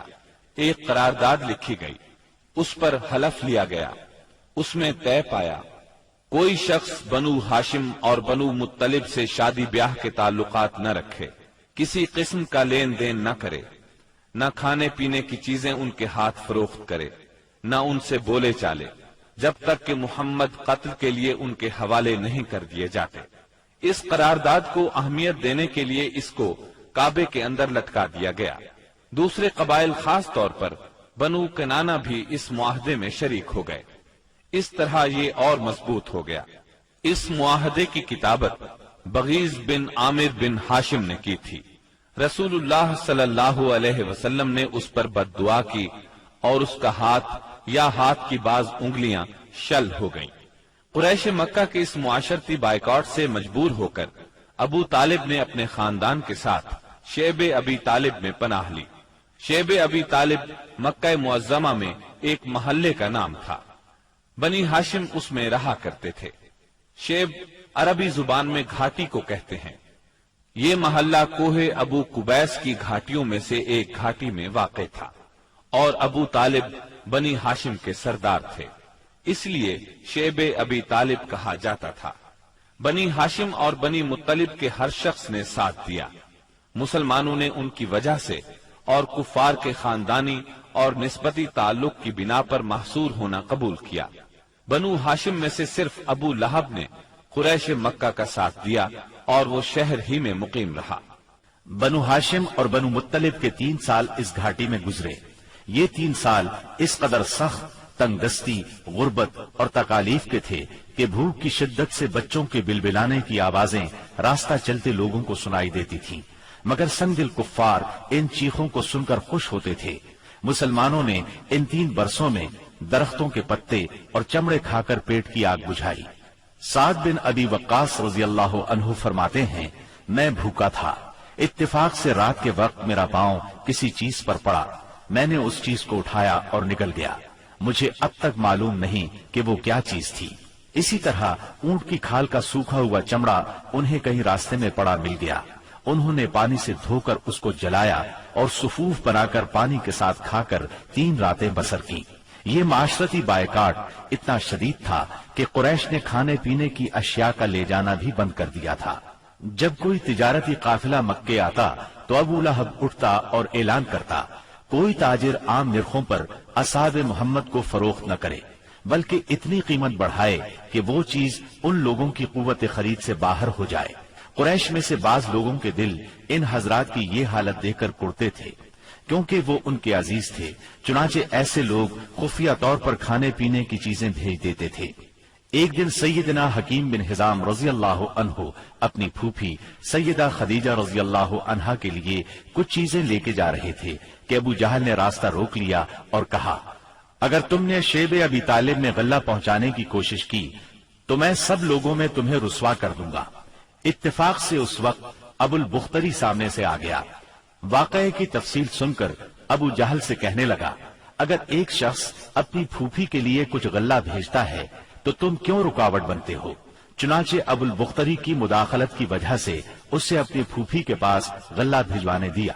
ایک قرارداد لکھی گئی، اس پر حلف لیا گیا، اس میں طے پایا کوئی شخص بنو ہاشم اور بنو مطلب سے شادی بیاہ کے تعلقات نہ رکھے، کسی قسم کا لین دین نہ کرے، نہ کھانے پینے کی چیزیں ان کے ہاتھ فروخت کرے، نہ ان سے بولے چالے، جب تک کہ محمد قتل کے لیے ان کے حوالے نہیں کر دیے جاتے۔ اس قرارداد کو اہمیت دینے کے لیے اس کو کعبے کے اندر لٹکا دیا گیا۔ دوسرے قبائل خاص طور پر بنو کنانہ بھی اس معاہدے میں شریک ہو گئے۔ اس طرح یہ اور مضبوط ہو گیا۔ اس معاہدے کی کتابت بغیظ بن عامر بن ہاشم نے کی تھی۔ رسول اللہ صلی اللہ علیہ وسلم نے اس پر بد دعا کی اور اس کا ہاتھ یا ہاتھ کی بعض انگلیاں شل ہو گئیں۔ قریش مکہ کے اس معاشرتی بائیکاٹ سے مجبور ہو کر ابو طالب نے اپنے خاندان کے ساتھ شیب ابی طالب میں پناہ لی۔ شیب ابی طالب مکہ معظمہ میں ایک محلے کا نام تھا، بنی ہاشم اس میں رہا کرتے تھے۔ شیب عربی زبان میں گھاٹی کو کہتے ہیں۔ یہ محلہ کوہ ابو قبیس کی گھاٹیوں میں سے ایک گھاٹی میں واقع تھا اور ابو طالب بنی ہاشم کے سردار تھے، اس لیے شیب ابی طالب کہا جاتا تھا۔ بنی ہاشم اور بنی مطلب کے ہر شخص نے ساتھ دیا، مسلمانوں نے ان کی وجہ سے اور کفار کے خاندانی اور نسبتی تعلق کی بنا پر محصور ہونا قبول کیا۔ بنو ہاشم میں سے صرف ابو لہب نے قریش مکہ کا ساتھ دیا اور وہ شہر ہی میں مقیم رہا۔ بنو ہاشم اور بنو مطلب کے 3 سال اس گھاٹی میں گزرے۔ یہ 3 سال اس قدر سخت، تنگ دستی، غربت اور تکالیف کے تھے کہ بھوک کی شدت سے بچوں کے بلبلانے کی آوازیں راستہ چلتے لوگوں کو سنائی دیتی تھیں، مگر سنگ دل کفار ان چیخوں کو سن کر خوش ہوتے تھے۔ مسلمانوں نے ان 3 برسوں میں درختوں کے پتے اور چمڑے کھا کر پیٹ کی آگ بجھائی۔ سعد بن ابی وقاص رضی اللہ عنہ فرماتے ہیں، میں بھوکا تھا، اتفاق سے رات کے وقت میرا پاؤں کسی چیز پر پڑا، میں نے اس چیز کو اٹھایا اور نکل گیا، مجھے اب تک معلوم نہیں کہ وہ کیا چیز تھی۔ اسی طرح اونٹ کی کھال کا سوکھا ہوا چمڑا انہیں کہیں راستے میں پڑا مل گیا، انہوں نے پانی سے دھو کر اس کو جلایا اور صفوف بنا کر پانی کے ساتھ کھا کر 3 راتیں بسر کی۔ یہ معاشرتی بائیکاٹ اتنا شدید تھا کہ قریش نے کھانے پینے کی اشیاء کا لے جانا بھی بند کر دیا تھا۔ جب کوئی تجارتی قافلہ مکے آتا تو ابو لہب اٹھتا اور اعلان کرتا، کوئی تاجر عام نرخوں پر اصحاب محمد کو فروخت نہ کرے، بلکہ اتنی قیمت بڑھائے کہ وہ چیز ان لوگوں کی قوت خرید سے باہر ہو جائے۔ قریش میں سے بعض لوگوں کے دل ان حضرات کی یہ حالت دیکھ کر کڑتے تھے، کیونکہ وہ ان کے عزیز تھے، چنانچہ ایسے لوگ خفیہ طور پر کھانے پینے کی چیزیں بھیج دیتے تھے۔ ایک دن سیدنا حکیم بن حزام رضی اللہ عنہ اپنی پھوپھی سیدہ خدیجہ رضی اللہ عنہا کے لیے کچھ چیزیں لے کے جا رہے تھے کہ ابو جہل نے راستہ روک لیا اور کہا، اگر تم نے شیب ابی طالب میں غلہ پہنچانے کی کوشش کی تو میں سب لوگوں میں تمہیں رسوا کر دوں گا۔ اتفاق سے اس وقت ابو البختری سامنے سے آ گیا۔ واقعے کی تفصیل سن کر ابو جہل سے کہنے لگا، اگر ایک شخص اپنی پھوپھی کے لیے کچھ غلہ بھیجتا ہے تو تم کیوں رکاوٹ بنتے ہو؟ چنانچہ ابو البختری کی مداخلت کی وجہ سے اسے اپنی پھوپھی کے پاس غلہ بھجوانے دیا۔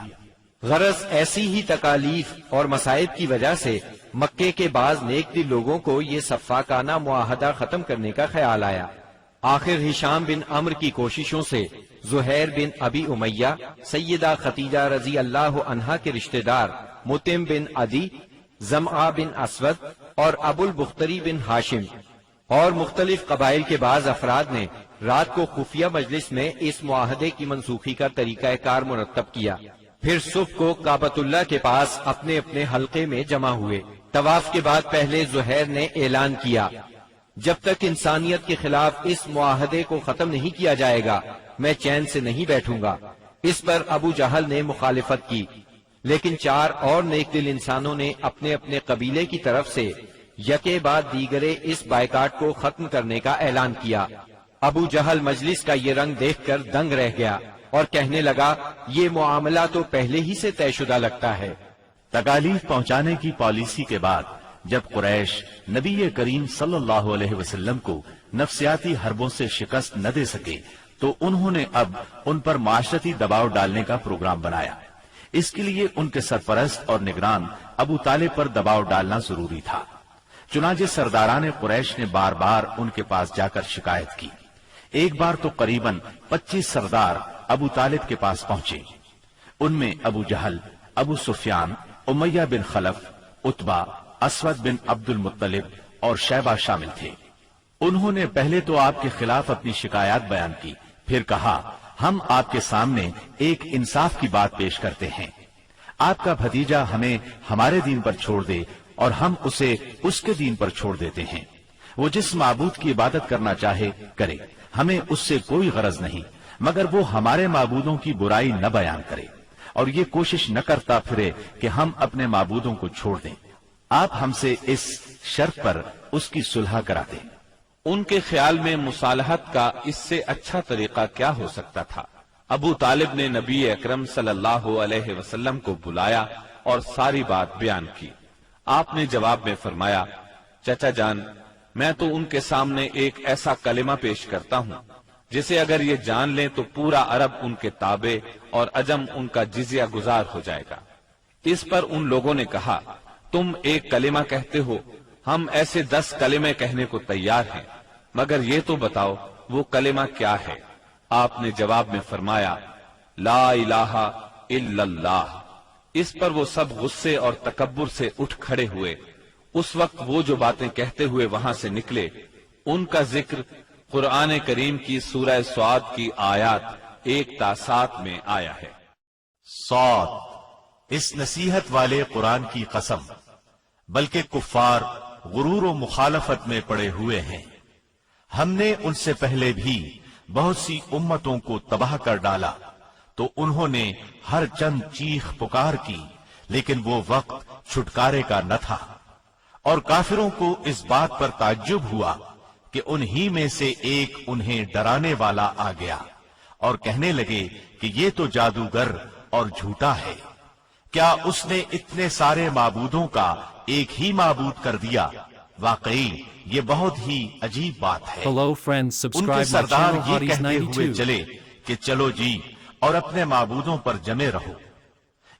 غرض ایسی ہی تکالیف اور مصائب کی وجہ سے مکے کے بعض نیک دل لوگوں کو یہ سفاکانہ معاہدہ ختم کرنے کا خیال آیا۔ آخر ہشام بن عمرو کی کوششوں سے زہیر بن ابی امیہ، سیدہ خدیجہ رضی اللہ عنہا کے رشتہ دار مطعم بن عدی، زمعہ بن اسود اور ابو البختری بن ہاشم اور مختلف قبائل کے بعض افراد نے رات کو خفیہ مجلس میں اس معاہدے کی منسوخی کا طریقہ کار مرتب کیا۔ پھر صبح کو کعبۃ اللہ کے پاس اپنے اپنے حلقے میں جمع ہوئے۔ طواف کے بعد پہلے زہیر نے اعلان کیا، جب تک انسانیت کے خلاف اس معاہدے کو ختم نہیں کیا جائے گا میں چین سے نہیں بیٹھوں گا۔ اس پر ابو جہل نے مخالفت کی، لیکن 4 اور نیک دل انسانوں نے اپنے اپنے قبیلے کی طرف سے یکے بعد دیگرے اس بائیکاٹ کو ختم کرنے کا اعلان کیا۔ ابو جہل مجلس کا یہ رنگ دیکھ کر دنگ رہ گیا اور کہنے لگا، یہ معاملہ تو پہلے ہی سے طے شدہ لگتا ہے۔ تکالیف پہنچانے کی پالیسی کے بعد جب قریش نبی کریم صلی اللہ علیہ وسلم کو نفسیاتی حربوں سے شکست نہ دے سکے تو انہوں نے اب ان پر معاشرتی دباؤ ڈالنے کا پروگرام بنایا۔ اس کے لیے ان کے سرپرست اور نگران ابو طالب پر دباؤ ڈالنا ضروری تھا۔ چنانچہ سرداران قریش نے بار بار ان کے پاس جا کر شکایت کی۔ ایک بار تو قریباً 25 سردار ابو طالب کے پاس پہنچے۔ ان میں ابو جہل، ابو سفیان، امیہ بن خلف، عتبہ، اسود بن عبد المطلب اور شیبہ شامل تھے۔ انہوں نے پہلے تو آپ کے خلاف اپنی شکایات بیان کی، پھر کہا، ہم آپ کے سامنے ایک انصاف کی بات پیش کرتے ہیں۔ آپ کا بھتیجا ہمیں ہمارے دین پر چھوڑ دے اور ہم اسے اس کے دین پر چھوڑ دیتے ہیں۔ وہ جس معبود کی عبادت کرنا چاہے کرے، ہمیں اس سے کوئی غرض نہیں، مگر وہ ہمارے معبودوں کی برائی نہ بیان کرے اور یہ کوشش نہ کرتا پھرے کہ ہم اپنے معبودوں کو چھوڑ دیں۔ آپ ہم سے اس شرط پر اس کی صلح کرا دیں۔ ان کے خیال میں مصالحت کا اس سے اچھا طریقہ کیا ہو سکتا تھا؟ ابو طالب نے نبی اکرم صلی اللہ علیہ وسلم کو بلایا اور ساری بات بیان کی۔ آپ نے جواب میں فرمایا، چچا جان، میں تو ان کے سامنے ایک ایسا کلمہ پیش کرتا ہوں جسے اگر یہ جان لیں تو پورا عرب ان کے تابع اور عجم ان کا جزیہ گزار ہو جائے گا۔ اس پر ان لوگوں نے کہا، تم ایک کلمہ کہتے ہو، ہم ایسے 10 کلمے کہنے کو تیار ہیں، مگر یہ تو بتاؤ وہ کلمہ کیا ہے؟ آپ نے جواب میں فرمایا لا الہ الا اللہ۔ اس پر وہ سب غصے اور تکبر سے اٹھ کھڑے ہوئے۔ اس وقت وہ جو باتیں کہتے ہوئے وہاں سے نکلے ان کا ذکر قرآن کریم کی سورہ صاد کی آیات 1 تا 7 میں آیا ہے۔ صاد، اس نصیحت والے قرآن کی قسم، بلکہ کفار غرور و مخالفت میں پڑے ہوئے ہیں۔ ہم نے ان سے پہلے بھی بہت سی امتوں کو تباہ کر ڈالا تو انہوں نے ہر چند چیخ پکار کی، لیکن وہ وقت چھٹکارے کا نہ تھا، اور کافروں کو اس بات پر تعجب ہوا کہ انہی میں سے ایک انہیں ڈرانے والا آ گیا اور کہنے لگے کہ یہ تو جادوگر اور جھوٹا ہے، کیا اس نے اتنے سارے معبودوں کا ایک ہی معبود کر دیا؟ واقعی یہ بہت ہی عجیب بات ہے۔ ان کے سردار یہ کہتے ہوئے چلے کہ چلو جی اور اپنے معبودوں پر جمے رہو،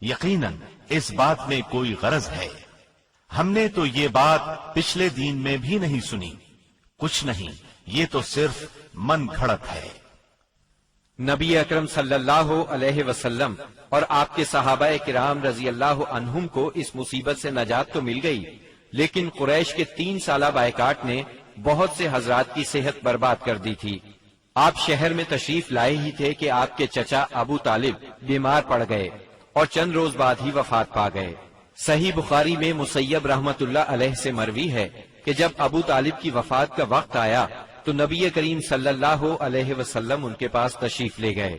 یقیناً اس بات میں کوئی غرض ہے، ہم نے تو یہ بات پچھلے دین میں بھی نہیں سنی، کچھ نہیں، یہ تو صرف من گھڑت ہے۔ نبی اکرم صلی اللہ علیہ وسلم اور آپ کے صحابہ کرام رضی اللہ عنہم کو اس مصیبت سے نجات تو مل گئی، لیکن قریش کے 3 سالہ بائیکاٹ نے بہت سے حضرات کی صحت برباد کر دی تھی۔ آپ شہر میں تشریف لائے ہی تھے کہ آپ کے چچا ابو طالب بیمار پڑ گئے اور چند روز بعد ہی وفات پا گئے۔ صحیح بخاری میں مسیب رحمت اللہ علیہ سے مروی ہے کہ جب ابو طالب کی وفات کا وقت آیا تو نبی کریم صلی اللہ علیہ وسلم ان کے پاس تشریف لے گئے۔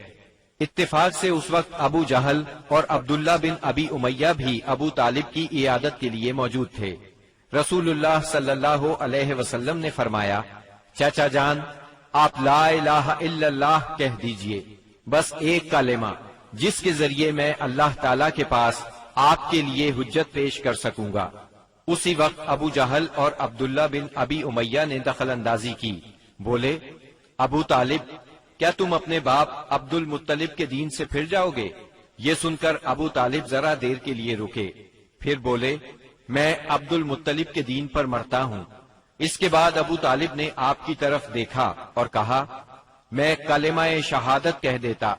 اتفاق سے اس وقت ابو جہل اور عبداللہ بن ابی امیہ بھی ابو طالب کی عیادت کے لیے موجود تھے۔ رسول اللہ صلی اللہ علیہ وسلم نے فرمایا، چچا جان آپ لا الہ الا اللہ کہہ دیجئے، بس ایک کلمہ جس کے ذریعے میں اللہ تعالیٰ کے پاس آپ کے لیے حجت پیش کر سکوں گا۔ اسی وقت ابو جہل اور عبداللہ بن ابی امیہ نے دخل اندازی کی، بولے ابو طالب کیا تم اپنے باپ عبد المطلب کے دین سے پھر جاؤ گے؟ یہ سن کر ابو طالب ذرا دیر کے لیے رکے، پھر بولے میں عبد المطلب کے دین پر مرتا ہوں۔ اس کے بعد ابو طالب نے آپ کی طرف دیکھا اور کہا میں کلمہ شہادت کہہ دیتا،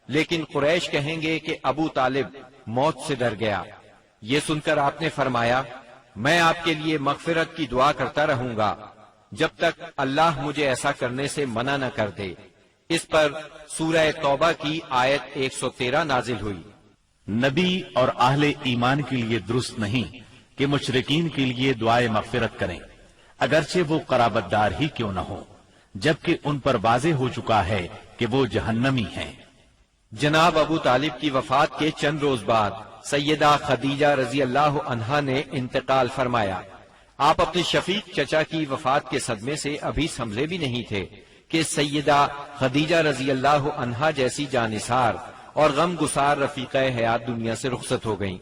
لیکن قریش کہیں گے کہ ابو طالب موت سے ڈر گیا۔ یہ سن کر آپ نے فرمایا میں آپ کے لیے مغفرت کی دعا کرتا رہوں گا جب تک اللہ مجھے ایسا کرنے سے منع نہ کر دے۔ اس پر سورہ توبہ کی آیت 113 نازل ہوئی۔ نبی اور اہل ایمان کے لیے درست نہیں کہ مشرکین کے لیے دعائے مغفرت کریں، اگرچہ وہ قرابت دار ہی کیوں نہ ہو، جبکہ ان پر واضح ہو چکا ہے کہ وہ جہنمی ہیں۔ جناب ابو طالب کی وفات کے چند روز بعد سیدہ خدیجہ رضی اللہ عنہا نے انتقال فرمایا۔ آپ اپنے شفیق چچا کی وفات کے صدمے سے ابھی سنبھلے بھی نہیں تھے کہ سیدہ خدیجہ رضی اللہ عنہا جیسی جانثار اور غم گسار رفیقہ حیات دنیا سے رخصت ہو گئیں۔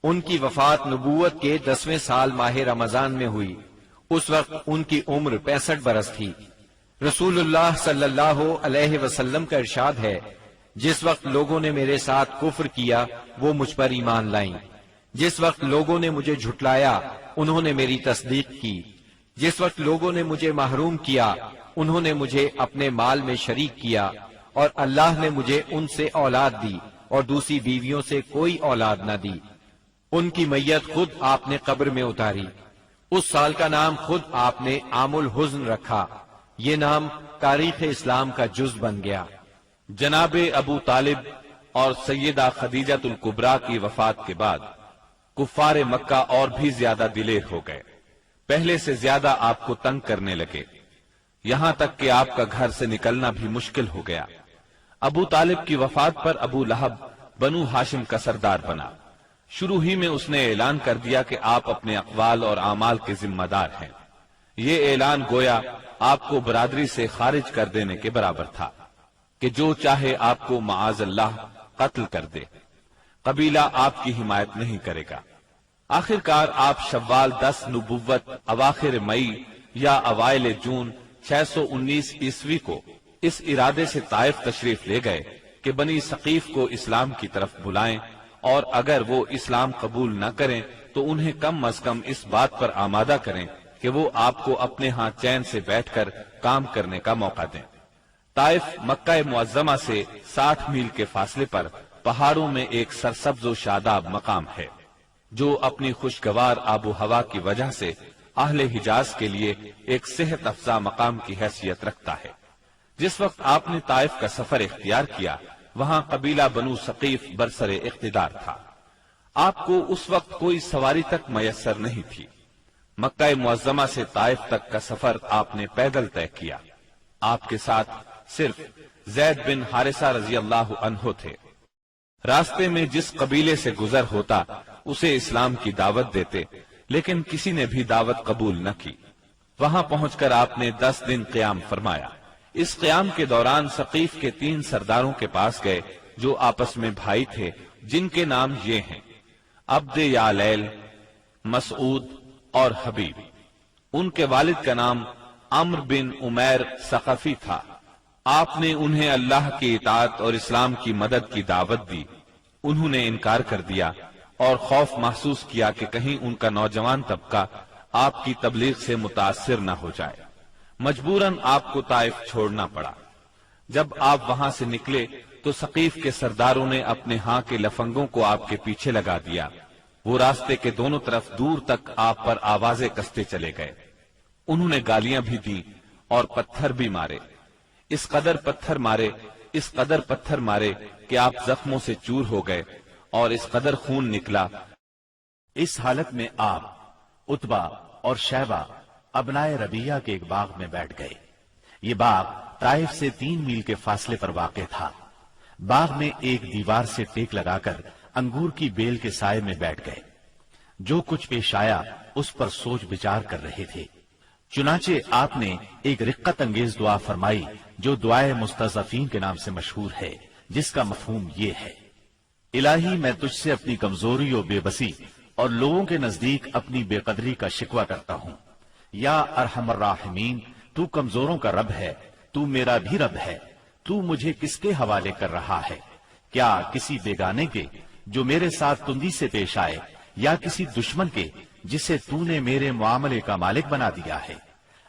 ان کی وفات نبوت کے 10ویں سال ماہ رمضان میں ہوئی۔ اس وقت ان کی عمر 65 برس تھی۔ رسول اللہ صلی اللہ علیہ وسلم کا ارشاد ہے، جس وقت لوگوں نے میرے ساتھ کفر کیا وہ مجھ پر ایمان لائیں، جس وقت لوگوں نے مجھے جھٹلایا انہوں نے میری تصدیق کی، جس وقت لوگوں نے مجھے محروم کیا انہوں نے مجھے اپنے مال میں شریک کیا، اور اللہ نے مجھے ان سے اولاد دی اور دوسری بیویوں سے کوئی اولاد نہ دی۔ ان کی میت خود آپ نے قبر میں اتاری۔ اس سال کا نام خود آپ نے عام الحزن رکھا۔ یہ نام تاریخ اسلام کا جز بن گیا۔ جناب ابو طالب اور سیدہ خدیجہ الکبریٰ کی وفات کے بعد کفار مکہ اور بھی زیادہ دلیر ہو گئے، پہلے سے زیادہ آپ کو تنگ کرنے لگے، یہاں تک کہ آپ کا گھر سے نکلنا بھی مشکل ہو گیا۔ ابو طالب کی وفات پر ابو لہب بنو ہاشم کا سردار بنا۔ شروع ہی میں اس نے اعلان کر دیا کہ آپ اپنے اقوال اور اعمال کے ذمہ دار ہیں۔ یہ اعلان گویا آپ کو برادری سے خارج کر دینے کے برابر تھا کہ جو چاہے آپ کو معاذ اللہ قتل کر دے، قبیلہ آپ کی حمایت نہیں کرے گا۔ آخرکار آپ شوال 10 نبوت اواخر مئی یا اوائل جون 619 عیسوی کو اس ارادے سے طائف تشریف لے گئے کہ بنی ثقیف کو اسلام کی طرف بلائیں، اور اگر وہ اسلام قبول نہ کریں تو انہیں کم از کم اس بات پر آمادہ کریں کہ وہ آپ کو اپنے ہاں چین سے بیٹھ کر کام کرنے کا موقع دیں۔ طائف مکہ معظمہ سے 60 میل کے فاصلے پر پہاڑوں میں ایک سرسبز و شاداب مقام ہے، جو اپنی خوشگوار آب و ہوا کی وجہ سے اہل حجاز کے لیے ایک صحت افزا مقام کی حیثیت رکھتا ہے۔ جس وقت آپ نے طائف کا سفر اختیار کیا، وہاں قبیلہ بنو ثقیف برسر اقتدار تھا۔ آپ کو اس وقت کوئی سواری تک میسر نہیں تھی۔ مکہ معظمہ سے طائف تک کا سفر آپ نے پیدل طے کیا۔ آپ کے ساتھ صرف زید بن حارثہ رضی اللہ عنہ تھے۔ راستے میں جس قبیلے سے گزر ہوتا اسے اسلام کی دعوت دیتے، لیکن کسی نے بھی دعوت قبول نہ کی۔ وہاں پہنچ کر آپ نے 10 دن قیام فرمایا۔ اس قیام کے دوران ثقیف کے 3 سرداروں کے پاس گئے جو آپس میں بھائی تھے، جن کے نام یہ ہیں عبد یعلیل، مسعود اور حبیب۔ ان کے والد کا نام عمرو بن عمیر ثقفی تھا۔ آپ نے انہیں اللہ کی اطاعت اور اسلام کی مدد کی دعوت دی۔ انہوں نے انکار کر دیا اور خوف محسوس کیا کہ کہیں ان کا نوجوان طبقہ آپ کی تبلیغ سے متاثر نہ ہو جائے۔ مجبوراً آپ کو طائف چھوڑنا پڑا۔ جب آپ وہاں سے نکلے تو ثقیف کے سرداروں نے اپنے ہاں کے لفنگوں کو آپ کے پیچھے لگا دیا۔ وہ راستے کے دونوں طرف دور تک آپ پر آوازیں کستے چلے گئے۔ انہوں نے گالیاں بھی دی اور پتھر بھی مارے۔ اس قدر پتھر مارے کہ آپ زخموں سے چور ہو گئے اور اس قدر خون نکلا۔ اس حالت میں آپ عتبہ اور شیبہ ابنائے ربیہ کے ایک باغ میں بیٹھ گئے۔ یہ باغ طائف سے 3 میل کے فاصلے پر واقع تھا۔ باغ میں ایک دیوار سے ٹیک لگا کر انگور کی بیل کے سائے میں بیٹھ گئے۔ جو کچھ پیش آیا اس پر سوچ بچار کر رہے تھے۔ چنانچہ آپ نے ایک رقت انگیز دعا فرمائی جو دعائے مستضعفین کے نام سے مشہور ہے، جس کا مفہوم یہ ہے: الہی میں تجھ سے اپنی کمزوری و بے بسی اور لوگوں کے نزدیک اپنی بے قدری کا شکوہ کرتا ہوں۔ یا ارحم الراحمین، تو کمزوروں کا رب ہے، تو میرا بھی رب ہے۔ تو مجھے کس کے حوالے کر رہا ہے؟ کیا کسی بیگانے کے جو میرے ساتھ تندی سے پیش آئے، یا کسی دشمن کے جسے تو نے میرے معاملے کا مالک بنا دیا ہے؟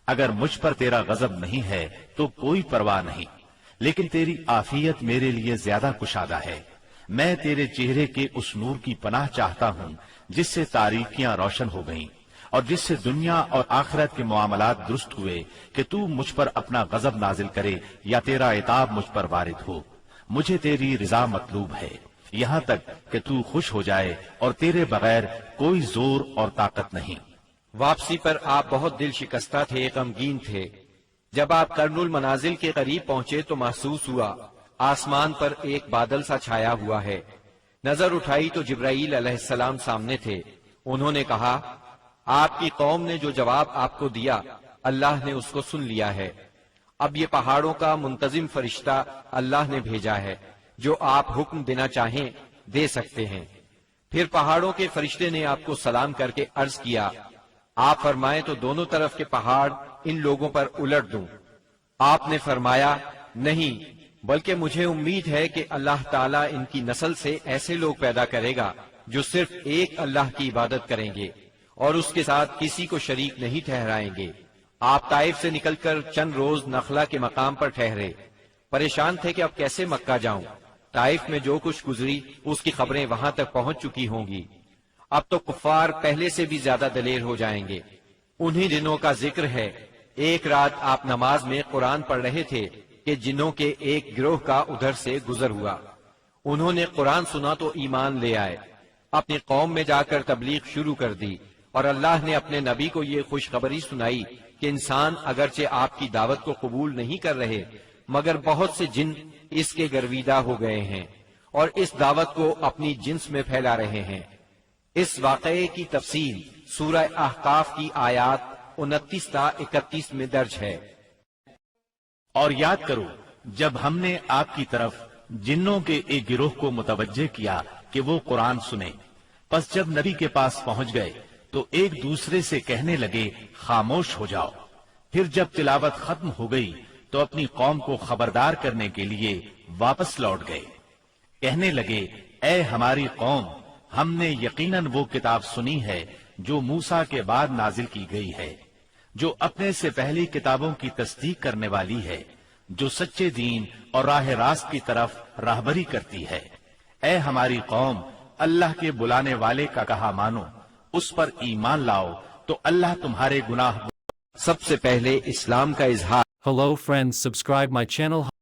اگر مجھ پر تیرا غضب نہیں ہے تو کوئی پرواہ نہیں، لیکن تیری عافیت میرے لیے زیادہ کشادہ ہے۔ میں تیرے چہرے کے اس نور کی پناہ چاہتا ہوں جس سے تاریکیاں روشن ہو گئیں اور جس سے دنیا اور آخرت کے معاملات درست ہوئے، کہ تو مجھ پر اپنا غضب نازل کرے یا تیرا عتاب مجھ پر وارد ہو۔ مجھے تیری رضا مطلوب ہے، یہاں تک کہ تو خوش ہو جائے، اور تیرے بغیر کوئی زور اور طاقت نہیں۔ واپسی پر آپ بہت دل شکستہ تھے، غمگین تھے۔ جب آپ قرن المنازل کے قریب پہنچے تو محسوس ہوا آسمان پر ایک بادل سا چھایا ہوا ہے۔ نظر اٹھائی تو جبرائیل علیہ السلام سامنے تھے۔ انہوں نے کہا، آپ کی قوم نے جو جواب آپ کو دیا اللہ نے اس کو سن لیا ہے۔ اب یہ پہاڑوں کا منتظم فرشتہ اللہ نے بھیجا ہے، جو آپ حکم دینا چاہیں دے سکتے ہیں۔ پھر پہاڑوں کے فرشتے نے آپ کو سلام کر کے عرض کیا، آپ فرمائیں تو دونوں طرف کے پہاڑ ان لوگوں پر الٹ دوں۔ آپ نے فرمایا، نہیں، بلکہ مجھے امید ہے کہ اللہ تعالیٰ ان کی نسل سے ایسے لوگ پیدا کرے گا جو صرف ایک اللہ کی عبادت کریں گے اور اس کے ساتھ کسی کو شریک نہیں ٹھہرائیں گے۔ آپ طائف سے نکل کر چند روز نخلا کے مقام پر ٹھہرے۔ پریشان تھے کہ اب کیسے مکہ جاؤں۔ طائف میں جو کچھ گزری اس کی خبریں وہاں تک پہنچ چکی ہوں گی۔ اب تو کفار پہلے سے بھی زیادہ دلیر ہو جائیں گے۔ انہی دنوں کا ذکر ہے، ایک رات آپ نماز میں قرآن پڑھ رہے تھے کہ جنوں کے ایک گروہ کا ادھر سے گزر ہوا۔ انہوں نے قرآن سنا تو ایمان لے آئے، اپنی قوم میں جا کر تبلیغ شروع کر دی، اور اللہ نے اپنے نبی کو یہ خوشخبری سنائی کہ انسان اگرچہ آپ کی دعوت کو قبول نہیں کر رہے، مگر بہت سے جن اس کے گرویدہ ہو گئے ہیں اور اس دعوت کو اپنی جنس میں پھیلا رہے ہیں۔ اس واقعے کی تفصیل سورہ احقاف کی آیات 29 تا 31 میں درج ہے۔ اور یاد کرو جب ہم نے آپ کی طرف جنوں کے ایک گروہ کو متوجہ کیا کہ وہ قرآن سنے، پس جب نبی کے پاس پہنچ گئے تو ایک دوسرے سے کہنے لگے، خاموش ہو جاؤ۔ پھر جب تلاوت ختم ہو گئی تو اپنی قوم کو خبردار کرنے کے لیے واپس لوٹ گئے۔ کہنے لگے، اے ہماری قوم، ہم نے یقیناً وہ کتاب سنی ہے جو موسیٰ کے بعد نازل کی گئی ہے، جو اپنے سے پہلی کتابوں کی تصدیق کرنے والی ہے، جو سچے دین اور راہ راست کی طرف راہبری کرتی ہے۔ اے ہماری قوم، اللہ کے بلانے والے کا کہا مانو، اس پر ایمان لاؤ تو اللہ تمہارے گناہ۔ سب سے پہلے اسلام کا اظہار Hello friends, subscribe my channel.